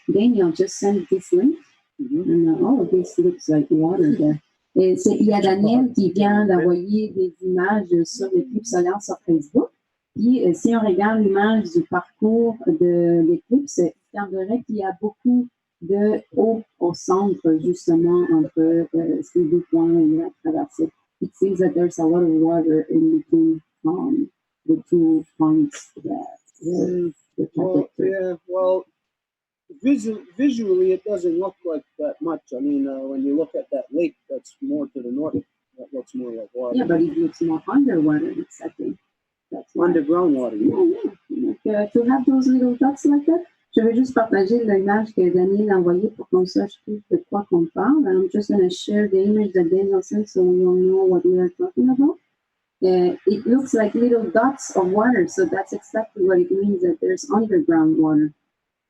Daniel just sent this link. And all of this looks like water there. Et il y a Daniel qui vient d'envoyer des images sur l'éclipse solaire sur Facebook. Puis, si on regarde l'image du parcours de l'éclipse, il semblerait qu'il y a beaucoup de eau au centre, justement, entre ces 2 points à traverser. It seems that there's a lot of water in between the 2 points there. Well, visually, it doesn't look like that much. I mean, when you look at that lake, that's more to the north. That looks more like water. Yeah, but it looks more underwater, exactly. That's Underground water. Yeah. To have those little dots like that. Je vais juste partager l'image que Daniel a envoyée pour qu'on sache plus de quoi qu'on parle. I'm just going to share the image that Daniel sent so we'll know what we are talking about. It looks like little dots of water, so that's exactly what it means that there's underground water.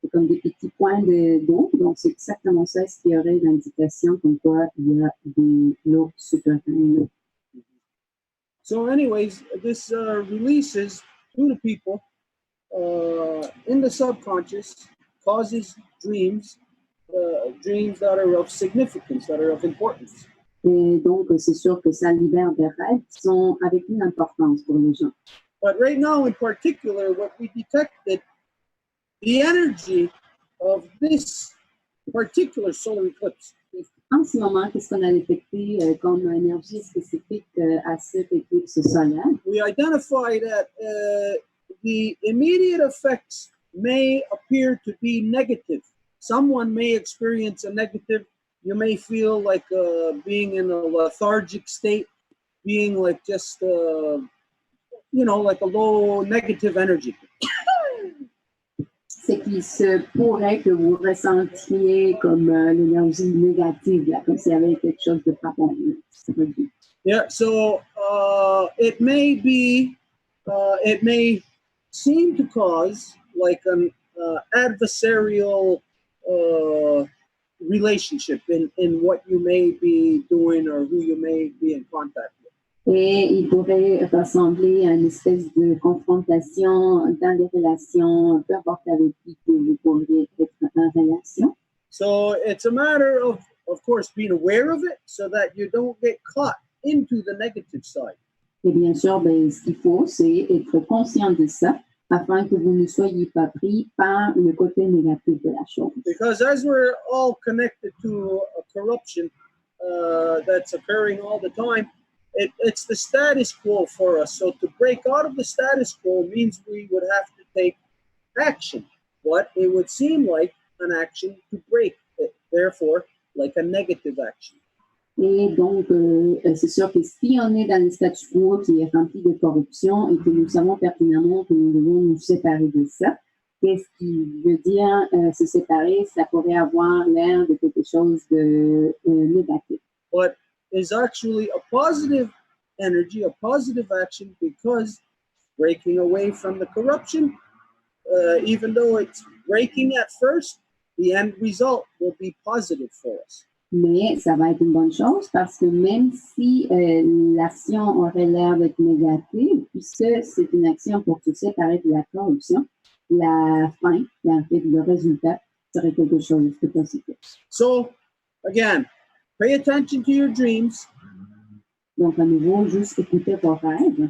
C'est comme des petits points d'eau, donc c'est exactement ça ce qui y aurait l'indication comme quoi il y a de l'eau souterraine. So anyways, this releases to the people in the subconscious, causes dreams that are of significance, that are of importance. Et donc, c'est sûr que ça libère des rêves qui sont avec une importance pour les gens. But right now, in particular, what we detected, the energy of this particular solar eclipse. En ce moment, qu'est-ce qu'on a détecté comme énergie spécifique à cette éclipse solaire? We identify that the immediate effects may appear to be negative. Someone may experience a negative. You may feel like being in a lethargic state, being like just, like a low negative energy. C'est qu'il se pourrait que vous ressentiez comme l'énergie négative, là, comme s'il y avait quelque chose de pas bon. Yeah, so it may seem to cause like an adversarial relationship in what you may be doing or who you may be in contact with. Et il pourrait ressembler à une espèce de confrontation dans les relations, peu importe avec qui que vous pourriez être en relation. So it's a matter of course, being aware of it so that you don't get caught into the negative side. Et bien sûr, ce qu'il faut, c'est être conscient de ça afin que vous ne soyez pas pris par le côté négatif de la chose. Because as we're all connected to a corruption that's occurring all the time, it's the status quo for us. So to break out of the status quo means we would have to take action. But it would seem like an action to break it, therefore, like a negative action. Et donc, c'est sûr que si on est dans le statu quo qui est rempli de corruption et que nous savons pertinemment que nous devons nous séparer de ça, qu'est-ce qui veut dire se séparer? Ça pourrait avoir l'air de quelque chose de négatif. But is actually a positive energy, a positive action, because breaking away from the corruption, even though it's breaking at first, the end result will be positive for us. Mais ça va être une bonne chose parce que même si l'action aurait l'air d'être négative, puisque c'est une action pour se séparer de la corruption, la fin, en fait, le résultat serait quelque chose de positif. So, again, pay attention to your dreams. Donc, à nouveau, juste écouter vos rêves.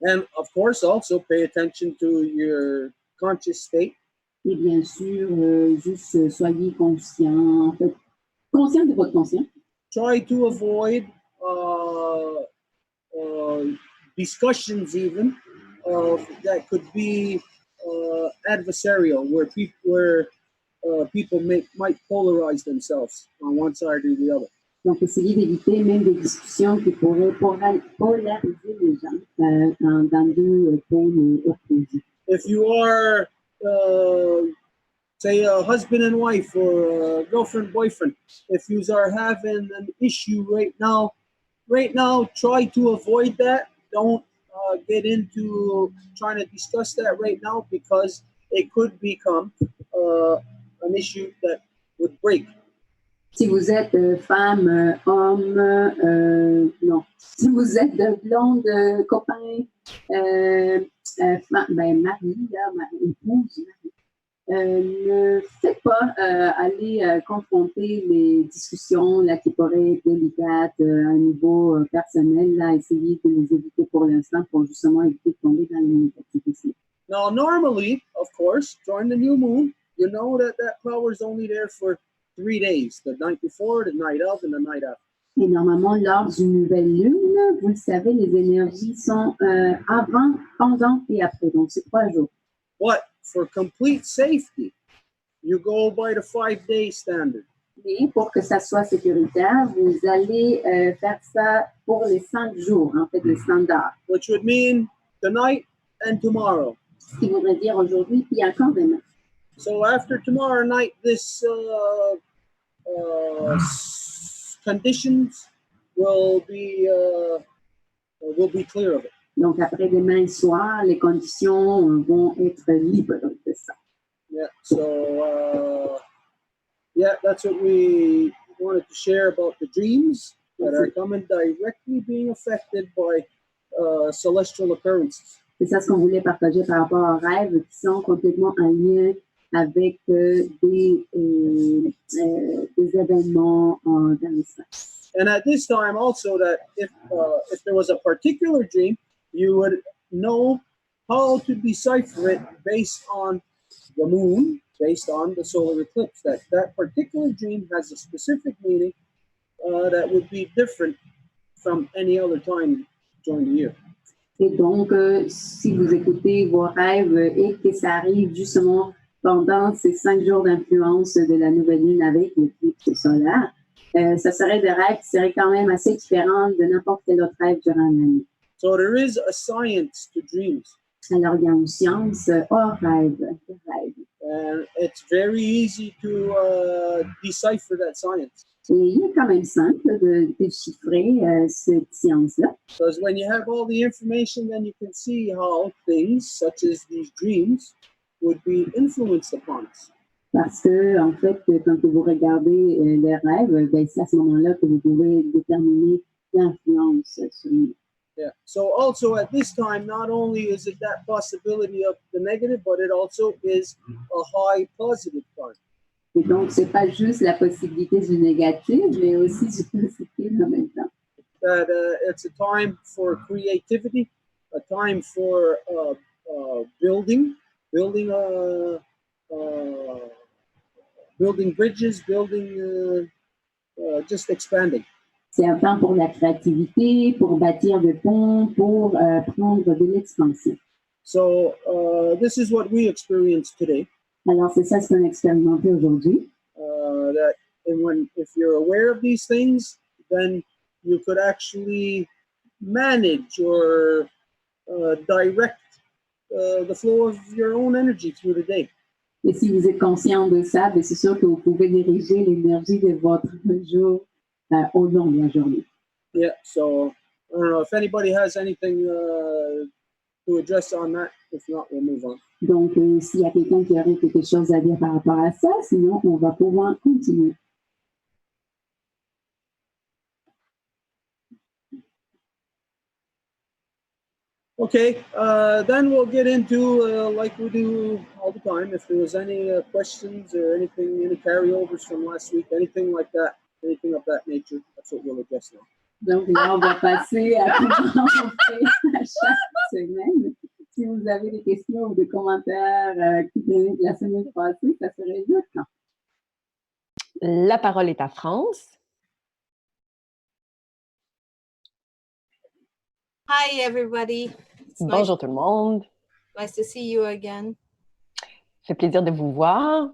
And, of course, also pay attention to your conscious state. Et bien sûr, juste soyez conscient, en fait, conscient de votre conscience. Try to avoid discussions even that could be adversarial, where people might polarize themselves on one side or the other. Donc, essayez d'éviter même des discussions qui pourraient polariser les gens dans deux pôles opposés. If you are say a husband and wife or a girlfriend, boyfriend, if you are having an issue right now, try to avoid that. Don't get into trying to discuss that right now because it could become an issue that would break. Si vous êtes femme, homme, non. Si vous êtes blonde, copain, mari, épouse, ne faites pas aller confronter les discussions là, qui pourraient être délicates à un niveau personnel. Là, essayez de les éviter pour l'instant pour justement éviter de tomber dans les négativité. Now, normally, of course, during the new moon, you know that power is only there for 3 days, the night before, the night of, and the night after. Et normalement, lors d'une nouvelle lune, vous le savez, les énergies sont avant, pendant et après. Donc, c'est 3 jours. But for complete safety, you go by the 5-day standard. Mais pour que ça soit sécuritaire, vous allez faire ça pour les 5 jours, en fait, les standards. Which would mean tonight and tomorrow. Ce qui voudrait dire aujourd'hui, puis encore demain. So after tomorrow night, this conditions will be clear of it. Donc après demain soir, les conditions vont être libres de ça. Yeah. So that's what we wanted to share about the dreams that are coming directly being affected by celestial occurrences. C'est ça ce qu'on voulait partager par rapport aux rêves qui sont complètement en lien avec des événements dans l'espace. And at this time also that if there was a particular dream, you would know how to decipher it based on the moon, based on the solar eclipse. That particular dream has a specific meaning that would be different from any other time during the year. Et donc, si vous écoutez vos rêves et que ça arrive justement pendant ces 5 jours d'influence de la nouvelle lune avec l'éclipse solaire, ça serait des rêves qui seraient quand même assez différents de n'importe quel autre rêve durant l'année. So there is a science to dreams. Alors, il y a une science hors rêve. And it's very easy to decipher that science. Et il est quand même simple de déchiffrer cette science-là. Because when you have all the information, then you can see how things such as these dreams would be influenced upon us. Parce que, en fait, quand vous regardez les rêves, ben, c'est à ce moment-là que vous pouvez déterminer l'influence sur nous. Yeah. So also at this time, not only is it that possibility of the negative, but it also is a high positive part. Et donc, c'est pas juste la possibilité du négatif, mais aussi du positif en même temps. That it's a time for creativity, a time for building, building bridges, just expanding. C'est un temps pour la créativité, pour bâtir des ponts, pour prendre de l'expansion. So this is what we experience today. Alors, c'est ça ce qu'on a expérimenté aujourd'hui. That if you're aware of these things, then you could actually manage or direct the flow of your own energy through the day. Et si vous êtes conscient de ça, bien, c'est sûr que vous pouvez diriger l'énergie de votre jour au long de la journée. Yeah, so I don't know if anybody has anything to address on that. If not, we'll move on. Donc, s'il y a quelqu'un qui aurait quelque chose à dire par rapport à ça, sinon on va pouvoir continuer. Okay, then we'll get into, like we do all the time, if there was any questions or anything, any carryovers from last week, anything like that, anything of that nature, that's what we'll address now. Donc là, on va passer à comment on fait à chaque semaine. Si vous avez des questions ou des commentaires qui viennent de la semaine passée, ça serait le temps. La parole est à France. Hi, everybody. It's Bonjour tout le monde. Nice to see you again. Ça fait plaisir de vous voir.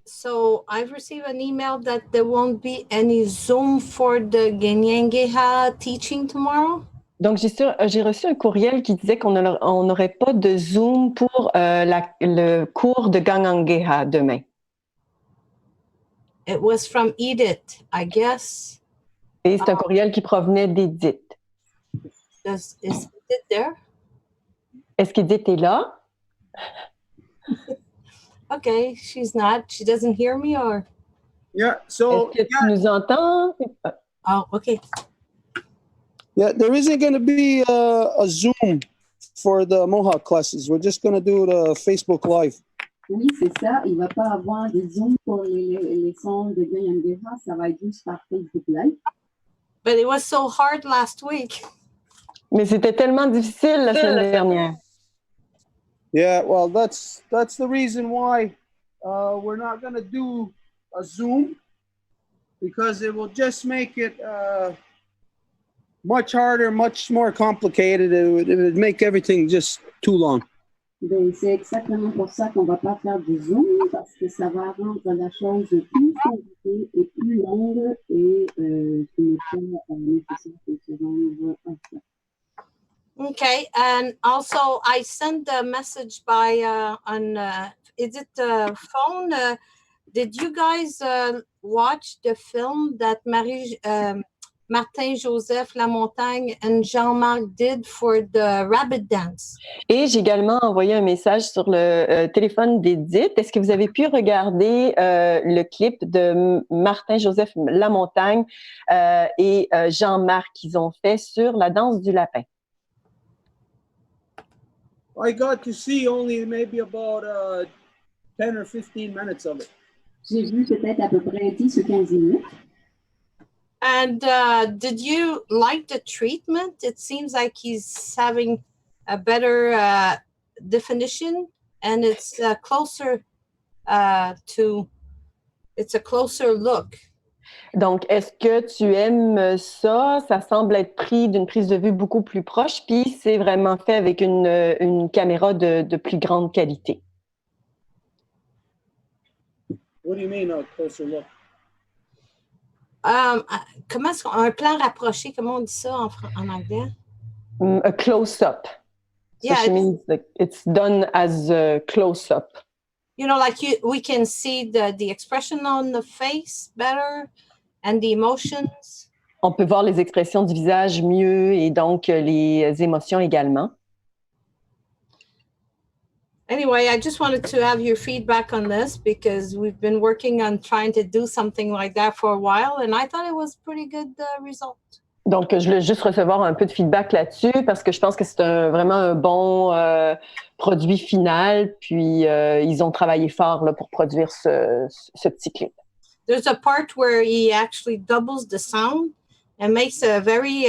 So I've received an email that there won't be any Zoom for the Genyengeha teaching tomorrow. Donc, j'ai reçu un courriel qui disait qu'on n'aurait pas de Zoom pour le cours de Gangangeha demain. It was from Edith, I guess. Et c'est un courriel qui provenait d'Edith. Is Edith there? Est-ce qu'Edith est là? Okay, she's not. She doesn't hear me, or? Yeah, so... Est-ce que tu nous entends? Oh, okay. Yeah, there isn't going to be a Zoom for the Mohawk classes. We're just going to do the Facebook Live. Oui, c'est ça. Il ne va pas avoir de Zoom pour les leçons de Ganyangeha. Ça va être juste par Facebook Live. But it was so hard last week. Mais c'était tellement difficile la semaine dernière. Yeah, well, that's the reason why we're not going to do a Zoom, because it will just make it much harder, much more complicated. It would make everything just too long. Ben, c'est exactement pour ça qu'on ne va pas faire du Zoom, parce que ça va rendre la chose plus compliquée et plus longue, et ce n'est pas nécessaire de se rendre à ça. Okay, and also I sent a message by on is it phone? Did you guys watch the film that Martin Joseph Lamontagne and Jean-Marc did for the rabbit dance? Et j'ai également envoyé un message sur le téléphone d'Edith. Est-ce que vous avez pu regarder le clip de Martin Joseph Lamontagne et Jean-Marc qu'ils ont fait sur la danse du lapin? I got to see only maybe about 10 or 15 minutes of it. J'ai vu peut-être à peu près 10 ou 15 minutes. And did you like the treatment? It seems like he's having a better definition, and it's closer it's a closer look. Donc, est-ce que tu aimes ça? Ça semble être pris d'une prise de vue beaucoup plus proche, puis c'est vraiment fait avec une caméra de plus grande qualité. What do you mean a closer look? Comment est-ce qu'on un plan rapproché, comment on dit ça en anglais? A close-up. So Yeah, she means like it's done as a close-up. You know, like we can see the expression on the face better and the emotions. On peut voir les expressions du visage mieux et donc les émotions également. Anyway, I just wanted to have your feedback on this because we've been working on trying to do something like that for a while, and I thought it was pretty good result. Donc, je voulais juste recevoir un peu de feedback là-dessus parce que je pense que c'est vraiment un bon produit final. Puis, ils ont travaillé fort là, pour produire ce petit clip. There's a part where he actually doubles the sound and makes a very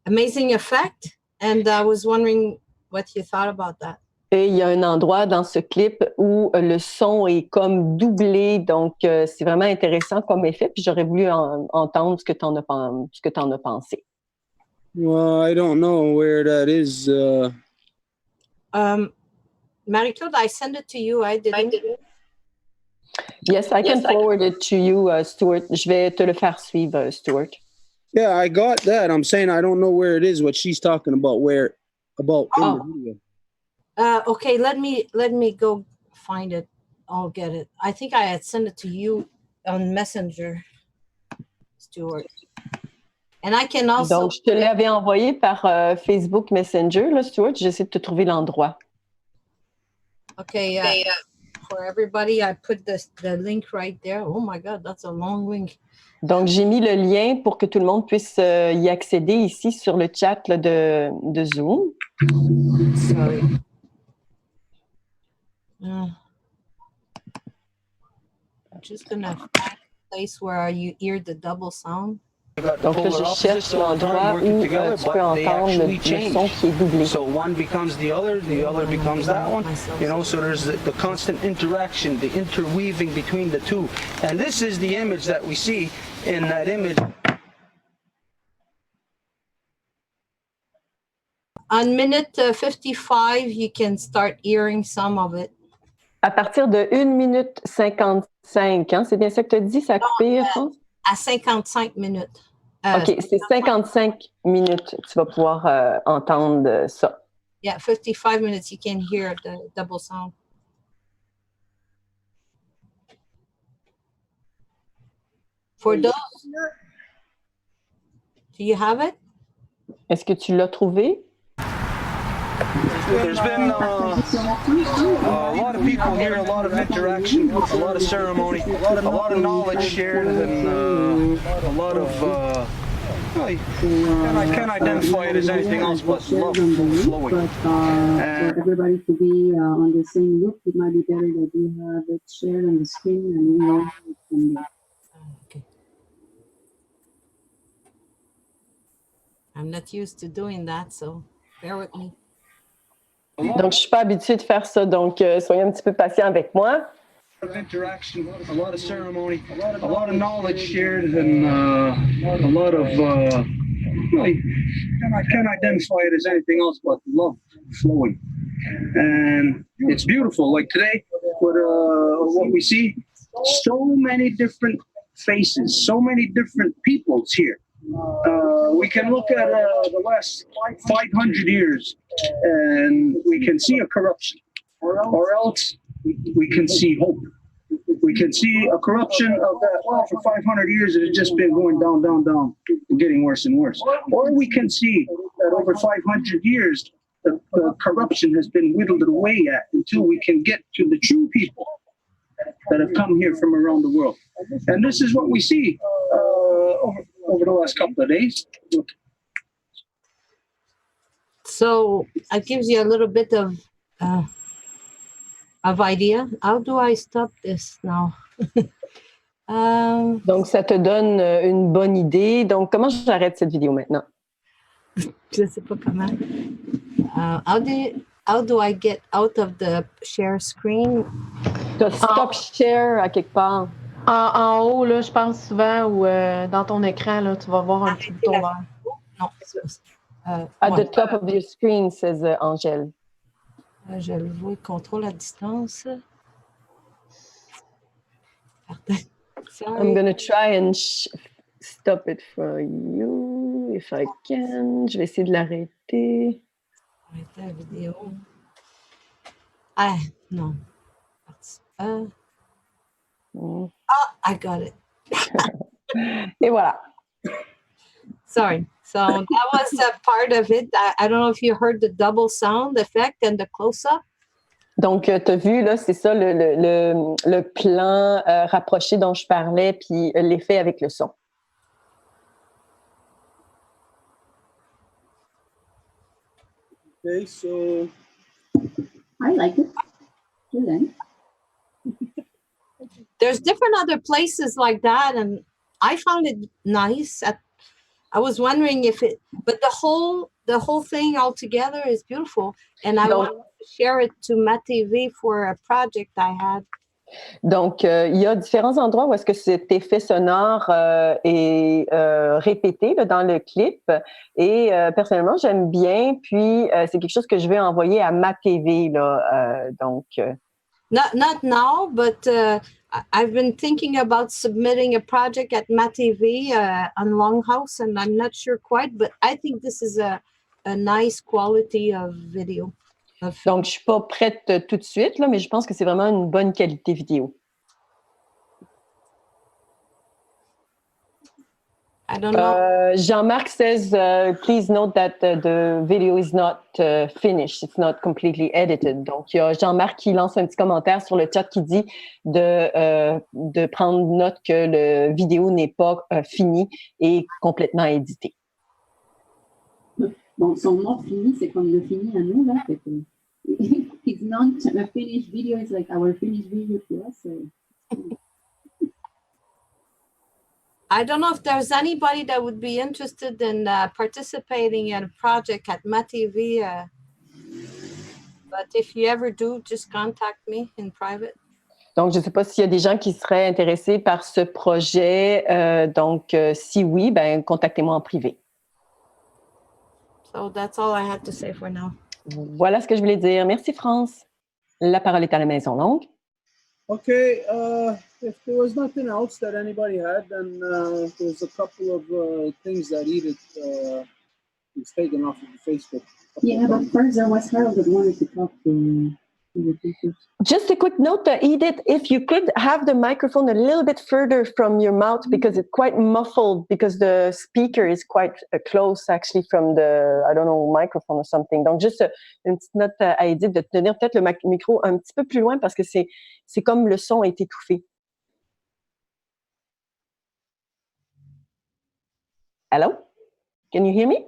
amazing effect. And I was wondering what you thought about that. Et il y a un endroit dans ce clip où le son est comme doublé, donc c'est vraiment intéressant comme effet. Puis j'aurais voulu entendre ce que tu en as pensé. Well, I don't know where that is. Marie-Claude, I sent it to you. I didn't. Yes, I can forward it to you, Stuart. Je vais te le faire suivre, Stuart. Yeah, I got that. I'm saying I don't know where it is. What she's talking about? Where about in the video? Okay, let me go find it. I'll get it. I think I had sent it to you on Messenger, Stuart. And I can also. Donc, je te l'avais envoyé par Facebook Messenger, là, Stuart. J'essaie de te trouver l'endroit. Okay, for everybody, I put the link right there. Oh my God, that's a long link. Donc, j'ai mis le lien pour que tout le monde puisse y accéder ici sur le chat là, de Zoom. Sorry. I'm just gonna find a place where you hear the double sound. Donc là, je cherche l'endroit où tu peux entendre le son qui est doublé. So one becomes the other becomes that one. You know, so there's the constant interaction, the interweaving between the two. And this is the image that we see in that image. On minute 55, you can start hearing some of it. À partir de 1 minute 55, hein? C'est bien ça que tu as dit, ça a coupé, France? À 55 minutes. OK, c'est 55 minutes, tu vas pouvoir entendre ça. Yeah, 55 minutes, you can hear the double sound. For those, do you have it? Est-ce que tu l'as trouvé? There's been a lot of people here, a lot of interaction, a lot of ceremony, a lot of knowledge shared, and a lot of. I can't identify it as anything else but love flowing. For everybody to be on the same loop, it might be better that we have it shared on the screen and we all from there. Okay. I'm not used to doing that, so bear with me. Donc, je ne suis pas habituée de faire ça, donc soyez un petit peu patient avec moi. A lot of interaction, a lot of ceremony, a lot of knowledge shared, and a lot of. I can't identify it as anything else but love flowing, and it's beautiful. Like today, with what we see, so many different faces, so many different peoples here. We can look at the last 500 years and we can see a corruption, or else we can see hope. We can see a corruption of that. Well, for 500 years it has just been going down, down, down, and getting worse and worse. Or we can see that over 500 years the corruption has been whittled away at until we can get to the true people that have come here from around the world. And this is what we see over the last couple of days. So it gives you a little bit of idea. How do I stop this now? Donc, ça te donne une bonne idée. Donc, comment j'arrête cette vidéo maintenant? Je ne sais pas comment. How do I get out of the share screen? Tu stop share à quelque part. En haut, là, je pense souvent, ou dans ton écran, là, tu vas voir un petit bouton vert. Non, At the top of your screen, says Angèle. Je le vois, contrôle à distance. I'm going to try and stop it for you, if I can. Je vais essayer de l'arrêter. Arrêter la vidéo. Ah, non. I got it. Et voilà. Sorry. So that was a part of it. I don't know if you heard the double sound effect and the close-up. Donc, tu as vu, là, c'est ça, le plan rapproché dont je parlais, puis l'effet avec le son. Okay, so I like it. Good. There's different other places like that, and I found it nice. I was wondering if it, but the whole thing altogether is beautiful, and I want to share it to Ma TV for a project I had. Donc, il y a différents endroits où est-ce que cet effet sonore est répété là, dans le clip. Et personnellement, j'aime bien. Puis, c'est quelque chose que je vais envoyer à Ma TV. Là, Not now, but I've been thinking about submitting a project at Ma TV on Longhouse, and I'm not sure quite, but I think this is a nice quality of video. Donc, je suis pas prête tout de suite, là, mais je pense que c'est vraiment une bonne qualité vidéo. I don't know. Jean-Marc says, please note that the video is not finished. It's not completely edited. Donc, il y a Jean-Marc qui lance un petit commentaire sur le chat qui dit de prendre note que le vidéo n'est pas fini et complètement édité. Bon, son mot fini, c'est comme le fini à nous, là. It's not a finished video, it's like our finished video to us. So. I don't know if there's anybody that would be interested in participating in a project at Ma TV, but if you ever do, just contact me in private. Donc, je ne sais pas s'il y a des gens qui seraient intéressés par ce projet. Donc, si oui, ben contactez-moi en privé. So that's all I had to say for now. Voilà ce que je voulais dire. Merci, France. La parole est à la Maison Longue. Okay, if there was nothing else that anybody had, then there's a couple of things that Edith was taken off of the Facebook. Yeah, but first there was Harold that wanted to talk to the teachers. Just a quick note, Edith, if you could have the microphone a little bit further from your mouth because it's quite muffled because the speaker is quite close actually from the, I don't know, microphone or something. Donc, juste une petite note à Edith de tenir peut-être le micro un petit peu plus loin parce que c'est comme le son est étouffé. Hello? Can you hear me?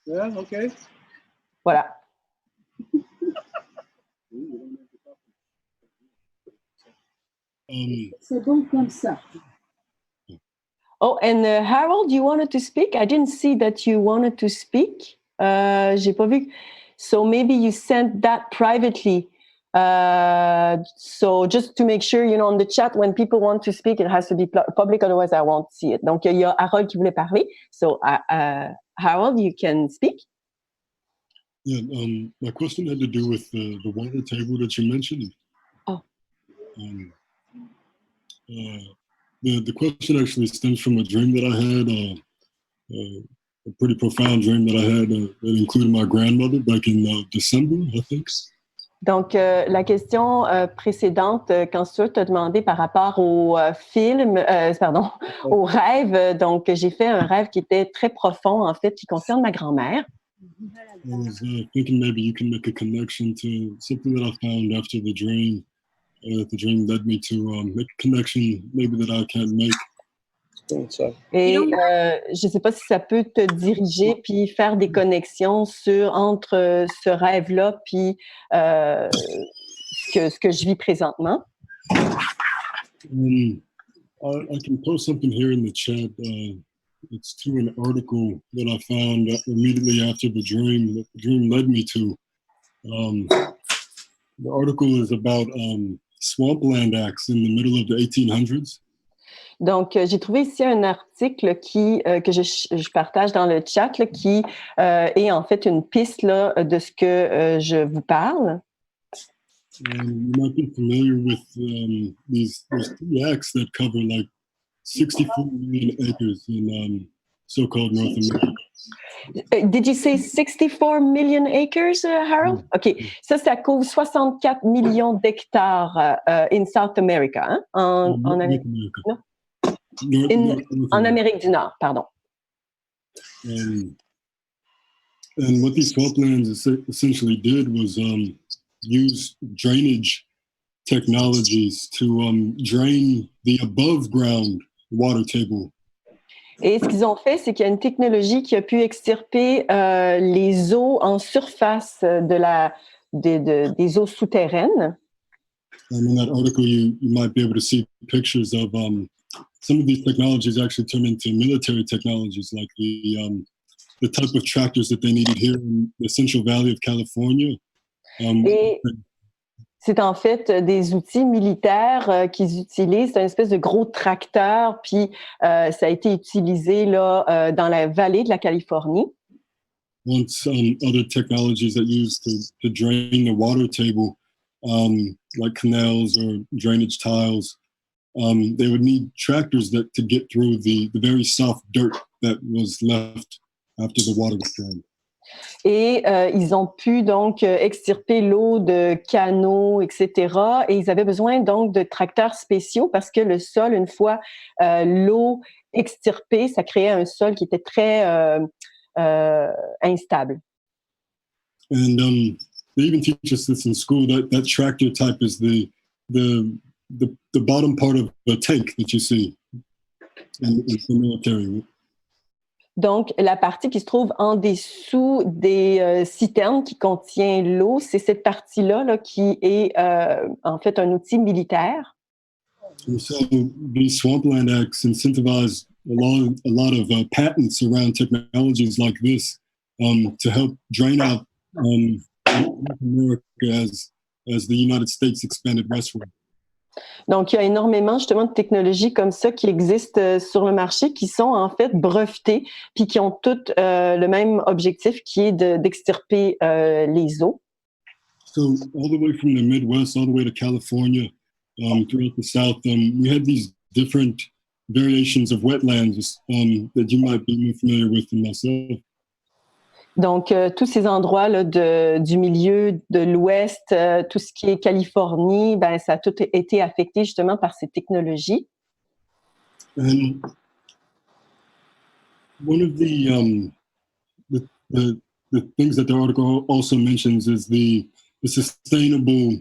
Yeah, okay. Voilà. C'est donc comme ça. Oh, and Harold, you wanted to speak? I didn't see that you wanted to speak. J'ai pas vu. So maybe you sent that privately. So just to make sure, you know, on the chat, when people want to speak, it has to be public, otherwise I won't see it. Donc, il y a Harold qui voulait parler. So, Harold, you can speak. Yeah, my question had to do with the water table that you mentioned. Oh. The question actually stems from a dream that I had, a pretty profound dream that I had that included my grandmother back in December, I think. Donc, la question précédente, quand Stuart t'a demandé par rapport au film, au rêve, donc j'ai fait un rêve qui était très profond, en fait, qui concerne ma grand-mère. I was thinking maybe you can make a connection to something that I found after the dream. The dream led me to make a connection maybe that I can't make. Et je ne sais pas si ça peut te diriger puis faire des connexions entre ce rêve-là puis ce que je vis présentement. I can post something here in the chat. It's to an article that I found immediately after the dream led me to. The article is about swampland acts in the middle of the 1800s. Donc, j'ai trouvé ici un article que je partage dans le chat là, qui est en fait une piste là, de ce que je vous parle. You might be familiar with these three acts that cover like 64 million acres in so-called North America. Did you say 64 million acres, Harold? OK. Ça couvre 64 millions d'hectares in South America, hein? En Amérique du Nord. En Amérique du Nord, pardon. And what these swamplands essentially did was use drainage technologies to drain the above-ground water table. Et ce qu'ils ont fait, c'est qu'il y a une technologie qui a pu extirper les eaux en surface des eaux souterraines. And in that article, you might be able to see pictures of some of these technologies actually turn into military technologies, like the type of tractors that they needed here in the Central Valley of California. Et c'est en fait des outils militaires qu'ils utilisent. C'est une espèce de gros tracteur, puis ça a été utilisé là, dans la vallée de la Californie. Once other technologies that used to drain the water table, like canals or drainage tiles, they would need tractors that to get through the very soft dirt that was left after the water was drained. Et ils ont pu donc extirper l'eau de canaux, etc. Et ils avaient besoin donc de tracteurs spéciaux parce que le sol, une fois l'eau extirpée, ça créait un sol qui était très instable. And they even teach us this in school. That tractor type is the bottom part of the tank that you see in the military. Donc, la partie qui se trouve en dessous des citernes qui contient l'eau, c'est cette partie-là là, qui est en fait un outil militaire. And so these swampland acts incentivize a lot of patents around technologies like this to help drain out America as the United States expanded westward. Donc, il y a énormément justement de technologies comme ça qui existent sur le marché, qui sont en fait brevetées, puis qui ont toutes le même objectif, qui est d'extirper les eaux. So all the way from the Midwest, all the way to California, throughout the South, we had these different variations of wetlands that you might be more familiar with than myself. Donc, tous ces endroits-là du milieu de l'Ouest, tout ce qui est Californie, ben, ça a tout été affecté justement par ces technologies. And one of the things that the article also mentions is the sustainable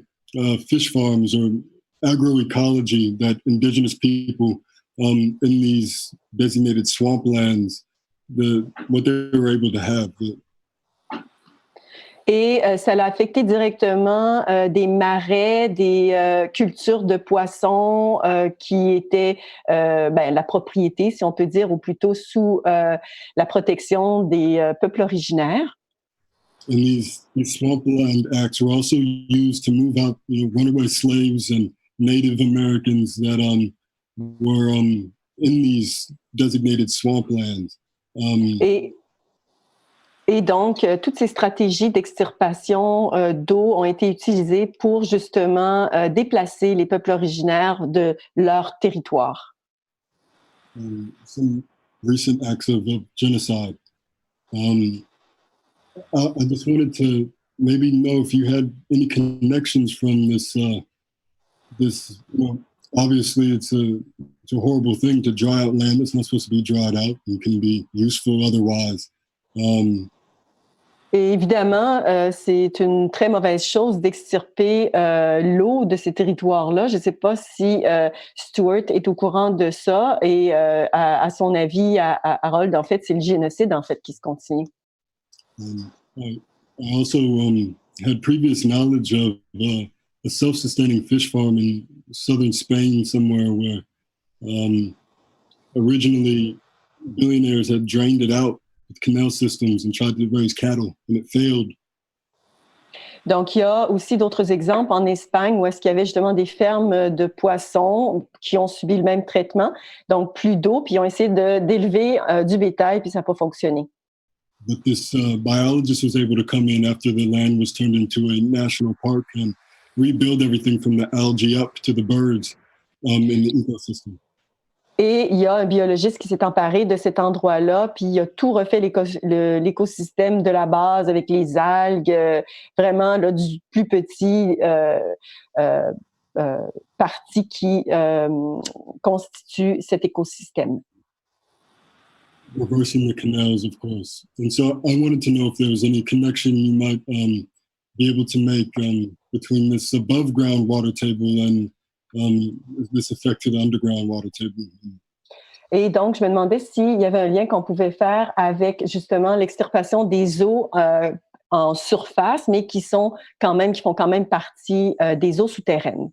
fish farms or agroecology that indigenous people in these designated swamplands, what they were able to have. Et ça l'a affecté directement des marais, des cultures de poissons qui étaient la propriété, si on peut dire, ou plutôt sous la protection des peuples originaires. And these swampland acts were also used to move out, runaway slaves and Native Americans that were in these designated swamplands. Et donc, toutes ces stratégies d'extirpation d'eau ont été utilisées pour justement déplacer les peuples originaires de leur territoire. Some recent acts of genocide. I just wanted to maybe know if you had any connections from this. Obviously, it's a horrible thing to dry out land that's not supposed to be dried out and can be useful otherwise. Et évidemment, c'est une très mauvaise chose d'extirper l'eau de ces territoires-là. Je ne sais pas si Stuart est au courant de ça et à son avis, à Harold, en fait, c'est le génocide en fait qui se continue. I also had previous knowledge of a self-sustaining fish farm in southern Spain somewhere where originally billionaires had drained it out with canal systems and tried to raise cattle, and it failed. Donc, il y a aussi d'autres exemples en Espagne où est-ce qu'il y avait justement des fermes de poissons qui ont subi le même traitement, donc plus d'eau, puis ils ont essayé d'élever du bétail, puis ça n'a pas fonctionné. But this biologist was able to come in after the land was turned into a national park and rebuild everything from the algae up to the birds in the ecosystem. Et il y a un biologiste qui s'est emparé de cet endroit-là, puis il a tout refait l'écosystème de la base avec les algues, vraiment là, du plus petit partie qui constitue cet écosystème. Reversing the canals, of course. And so I wanted to know if there was any connection you might be able to make between this above ground water table and this affected underground water table. Et donc, je me demandais s'il y avait un lien qu'on pouvait faire avec justement l'extirpation des eaux en surface, mais qui font quand même partie des eaux souterraines.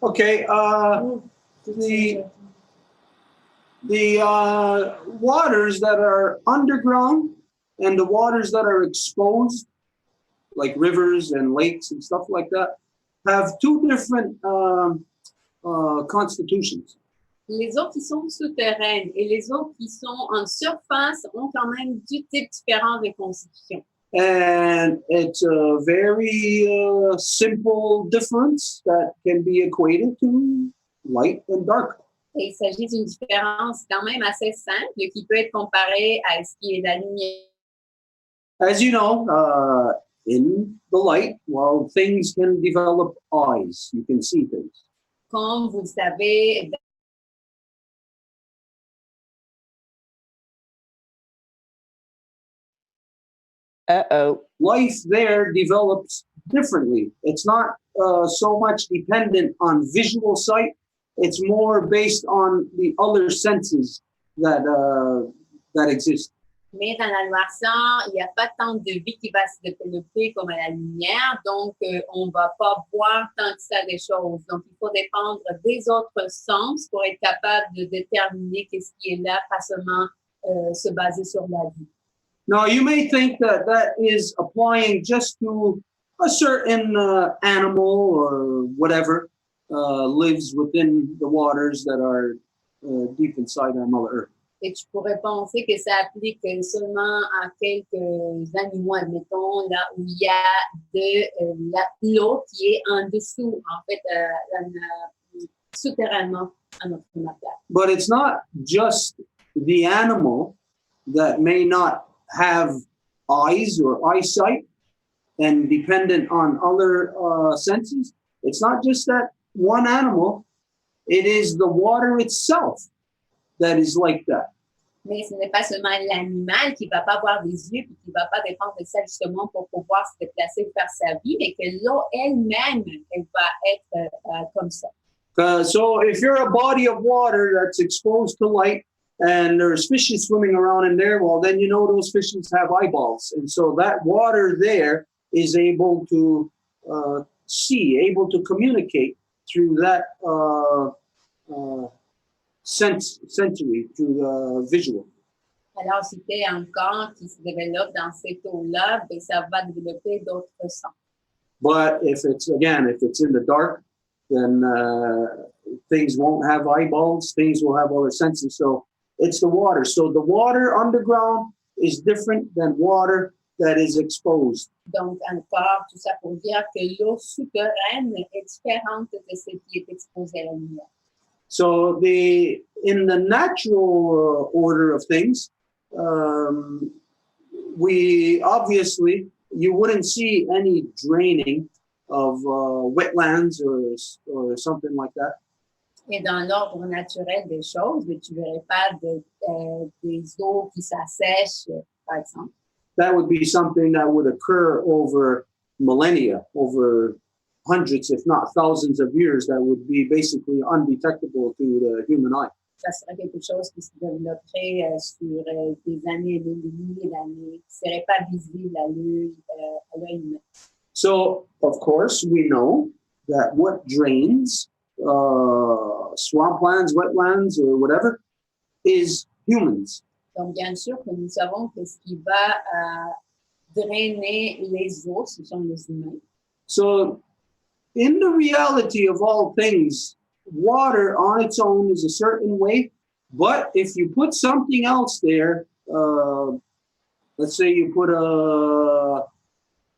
Okay. the waters that are underground and the waters that are exposed, like rivers and lakes and stuff like that, have two different constitutions. Les eaux qui sont souterraines et les eaux qui sont en surface ont quand même deux types différents de constitution. And it's a very simple difference that can be equated to light and dark. Et il s'agit d'une différence quand même assez simple qui peut être comparée à ce qui est la lumière. As you know, in the light, well, things can develop eyes. You can see things. Comme vous le savez, life there develops differently. It's not so much dependent on visual sight. It's more based on the other senses that exist. mais dans la noirceur, il n'y a pas tant de vie qui va se développer comme à la lumière, donc on ne va pas voir tant que ça des choses. Donc, il faut dépendre des autres sens pour être capable de déterminer qu'est-ce qui est là, pas seulement se baser sur la vue. Now, you may think that that is applying just to a certain animal or whatever lives within the waters that are deep inside our Mother Earth. Et tu pourrais penser que ça applique seulement à quelques animaux, admettons, là où il y a de l'eau qui est en dessous, en fait, souterrainement à notre terre. But it's not just the animal that may not have eyes or eyesight and dependent on other senses. It's not just that one animal, it is the water itself that is like that. Mais ce n'est pas seulement l'animal qui ne va pas avoir des yeux et qui ne va pas dépendre de ça justement pour pouvoir se déplacer ou faire sa vie, mais que l'eau elle-même, elle va être comme ça. So if you're a body of water that's exposed to light and there's fishes swimming around in there, well, then you know those fishes have eyeballs. And so that water there is able to see, able to communicate through that sensory, through visual. Alors, si tu as un corps qui se développe dans cette eau-là, ben, ça va développer d'autres sens. But if it's in the dark, then things won't have eyeballs, things will have other senses. So it's the water. So the water underground is different than water that is exposed. Donc, encore, tout ça pour dire que l'eau souterraine est différente de ce qui est exposé à la lumière. So in the natural order of things, we obviously, you wouldn't see any draining of wetlands or something like that. Et dans l'ordre naturel des choses, tu ne verrais pas des eaux qui s'assèchent, par exemple. That would be something that would occur over millennia, over hundreds, if not thousands of years, that would be basically undetectable to the human eye. Ça serait quelque chose qui se développerait sur des années et des milliers d'années, qui ne serait pas visible à l'œil humain. So, of course, we know that what drains swamplands, wetlands, or whatever, is humans. Donc, bien sûr que nous savons que ce qui va drainer les eaux, ce sont les humains. So, in the reality of all things, water on its own is a certain way, but if you put something else there, let's say you put a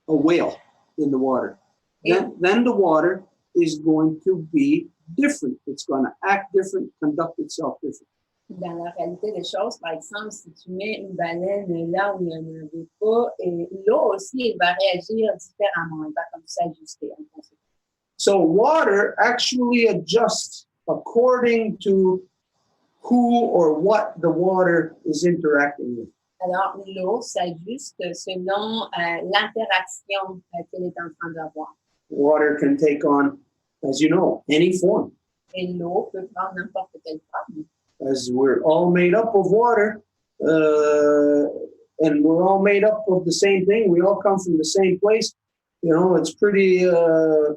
whale in the water, then the water is going to be different. It's going to act different, conduct itself different. Dans la réalité des choses, par exemple, si tu mets une baleine là où il n'y en avait pas, l'eau aussi, elle va réagir différemment. Elle va comme s'ajuster en conséquence. So water actually adjusts according to who or what the water is interacting with. Alors, l'eau s'ajuste selon l'interaction qu'elle est en train d'avoir. Water can take on, as you know, any form. Et l'eau peut prendre n'importe quelle forme. As we're all made up of water, and we're all made up of the same thing. We all come from the same place. You know, it's pretty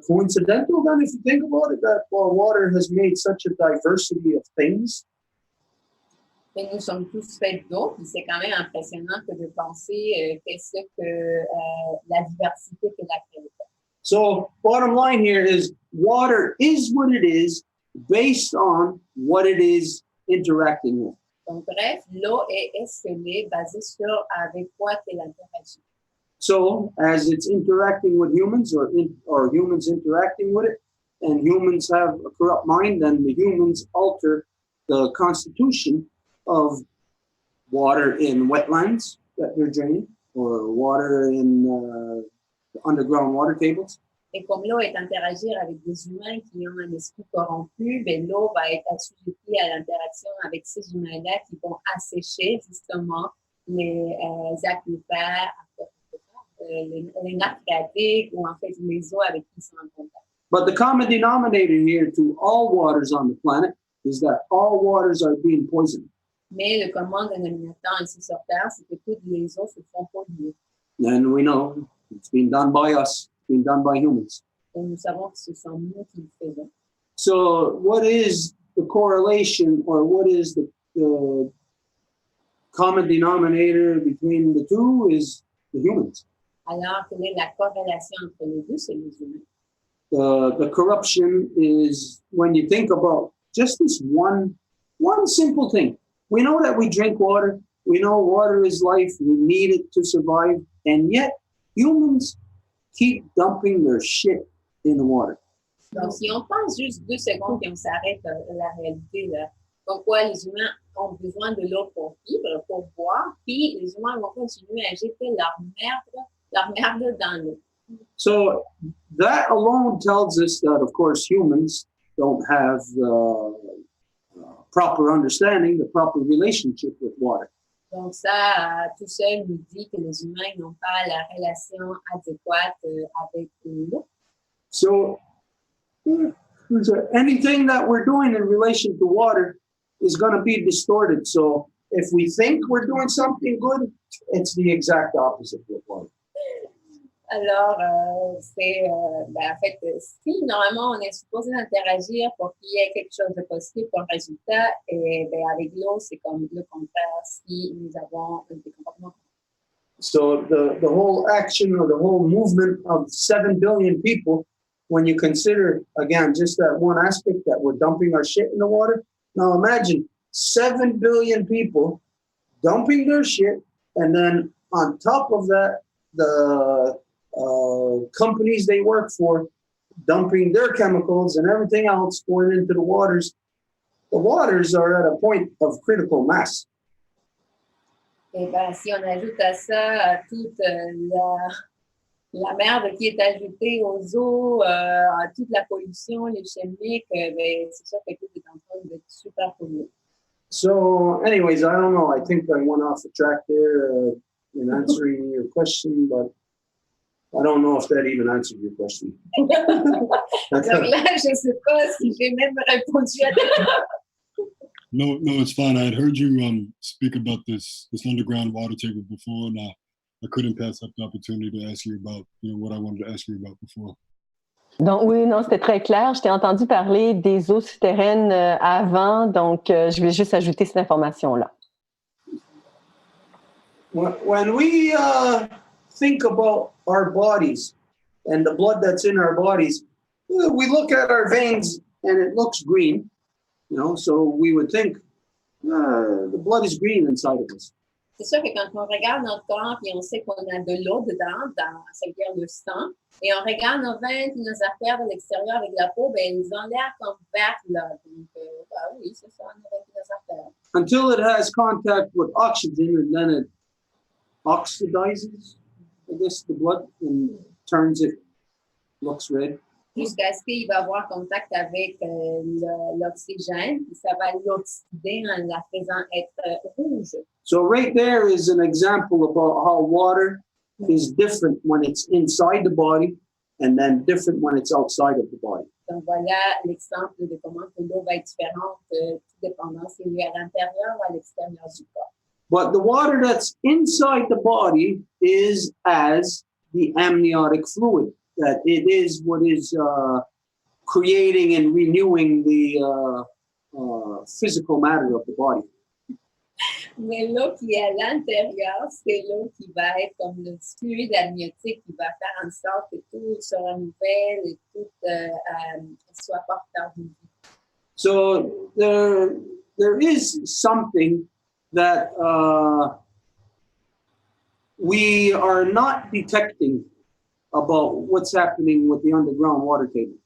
coincidental then, if you think about it, that water has made such a diversity of things. Et nous sommes tous faits d'eau, puis c'est quand même impressionnant que de penser qu'est-ce que la diversité que la créée. So, bottom line here is water is what it is based on what it is interacting with. Donc, bref, l'eau est ce qu'elle est basée sur avec quoi elle interagit. So, as it's interacting with humans or humans interacting with it, and humans have a corrupt mind, then the humans alter the constitution of water in wetlands that they're draining, or water in underground water tables. Et comme l'eau est interagir avec des humains qui ont un esprit corrompu, ben l'eau va être assujettie à l'interaction avec ces humains-là qui vont assécher justement les aquifères, les nappes phréatiques ou en fait les eaux avec qui ils sont en contact. But the common denominator here to all waters on the planet is that all waters are being poisoned. Mais le commun dénominateur ici sur Terre, c'est que toutes les eaux se font polluer. And we know it's being done by us, being done by humans. Et nous savons que ce sont nous qui le faisons. So what is the correlation, or what is the common denominator between the two is the humans. Alors, quelle est la corrélation entre les deux? C'est les humains. The corruption is when you think about just this one simple thing. We know that we drink water. We know water is life. We need it to survive. And yet, humans keep dumping their shit in the water. Donc, si on pense juste 2 secondes et on s'arrête à la réalité, là, pourquoi les humains ont besoin de l'eau pour vivre, pour boire, puis les humains vont continuer à jeter leur merde dans l'eau. So that alone tells us that, of course, humans don't have proper understanding, the proper relationship with water. Donc ça, tout seul nous dit que les humains n'ont pas la relation adéquate avec l'eau. So anything that we're doing in relation to water is going to be distorted. So if we think we're doing something good, it's the exact opposite with water. Alors, c'est, en fait, si normalement on est supposé interagir pour qu'il y ait quelque chose de positif comme résultat, et ben, avec l'eau, c'est comme le contraire si nous avons des comportements. So the whole action or the whole movement of 7 billion people, when you consider, again, just that one aspect that we're dumping our shit in the water. Now imagine 7 billion people dumping their shit, and then on top of that, the companies they work for dumping their chemicals and everything else going into the waters. The waters are at a point of critical mass. Et ben, si on ajoute à ça toute la merde qui est ajoutée aux eaux, toute la pollution, les chimiques, ben, c'est sûr que tout est en train d'être super pollué. So, anyways, I don't know. I think I went off the track there in answering your question, but I don't know if that even answered your question. Donc là, je ne sais pas si j'ai même répondu à ça. No, it's fine. I had heard you speak about this underground water table before, and I couldn't pass up the opportunity to ask you about what I wanted to ask you about before. Donc oui, non, c'était très clair. Je t'ai entendu parler des eaux souterraines avant, donc je voulais juste ajouter cette information-là. When we think about our bodies and the blood that's in our bodies, we look at our veins and it looks green, so we would think the blood is green inside of us. C'est sûr que quand on regarde notre corps et on sait qu'on a de l'eau dedans, ça veut dire le sang, et on regarde nos veines et nos artères de l'extérieur avec la peau, ben ils ont l'air comme vertes là. Donc, oui, c'est ça, nos veines et nos artères. Until it has contact with oxygen, and then it oxidizes, I guess, the blood and turns it, looks red. Jusqu'à ce qu'il va avoir contact avec l'oxygène, puis ça va l'oxyder en la faisant être rouge. So right there is an example about how water is different when it's inside the body and then different when it's outside of the body. Donc voilà l'exemple de comment l'eau va être différente, tout dépendant si elle est à l'intérieur ou à l'extérieur du corps. But the water that's inside the body is as the amniotic fluid, that it is what is creating and renewing the physical matter of the body. Mais l'eau qui est à l'intérieur, c'est l'eau qui va être comme le fluide amniotique qui va faire en sorte que tout se renouvelle et tout soit porteur de vie. So there is something that we are not detecting about what's happening with the underground water table.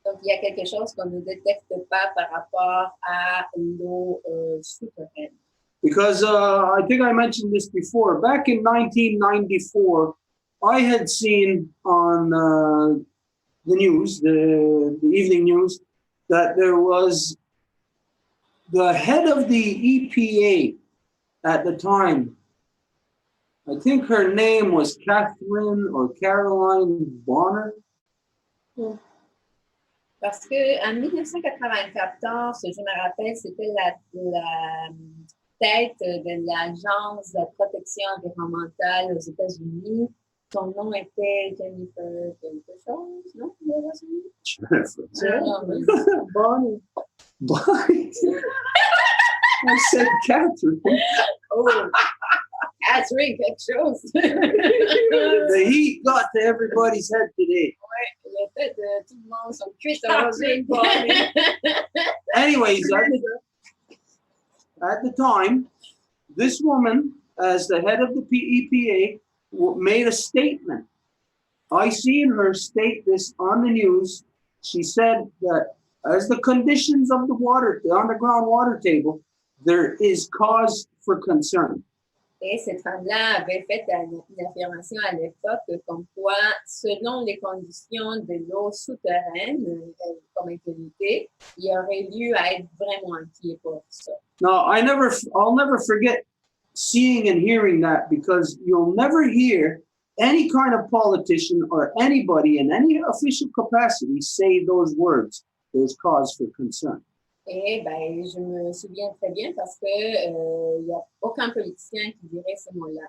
Donc, il y a quelque chose qu'on ne détecte pas par rapport à l'eau souterraine. Because I think I mentioned this before. Back in 1994, I had seen on the news, the evening news, that there was the head of the EPA at the time. I think her name was Catherine or Caroline Bonner. Parce qu'en 1994, je me rappelle, c'était la tête de l'Agence de la protection environnementale aux États-Unis. Son nom était Jennifer quelque chose, non? Bonnie. Bonnie. I said Catherine. Oh, Catherine quelque chose. The heat got to everybody's head today. Ouais, le fait de tout le monde sont cuits aujourd'hui. Anyways, at the time, this woman, as the head of the EPA, made a statement. I seen her state this on the news. She said that as the conditions of the underground water table, there is cause for concern. Et cette femme-là avait fait une affirmation à l'époque comme quoi, selon les conditions de l'eau souterraine, comme incognité, il y aurait lieu à être vraiment inquiet pour ça. Now, I'll never forget seeing and hearing that, because you'll never hear any kind of politician or anybody in any official capacity say those words. There's cause for concern. Et ben, je me souviens très bien parce que il y a aucun politicien qui dirait ces mots-là.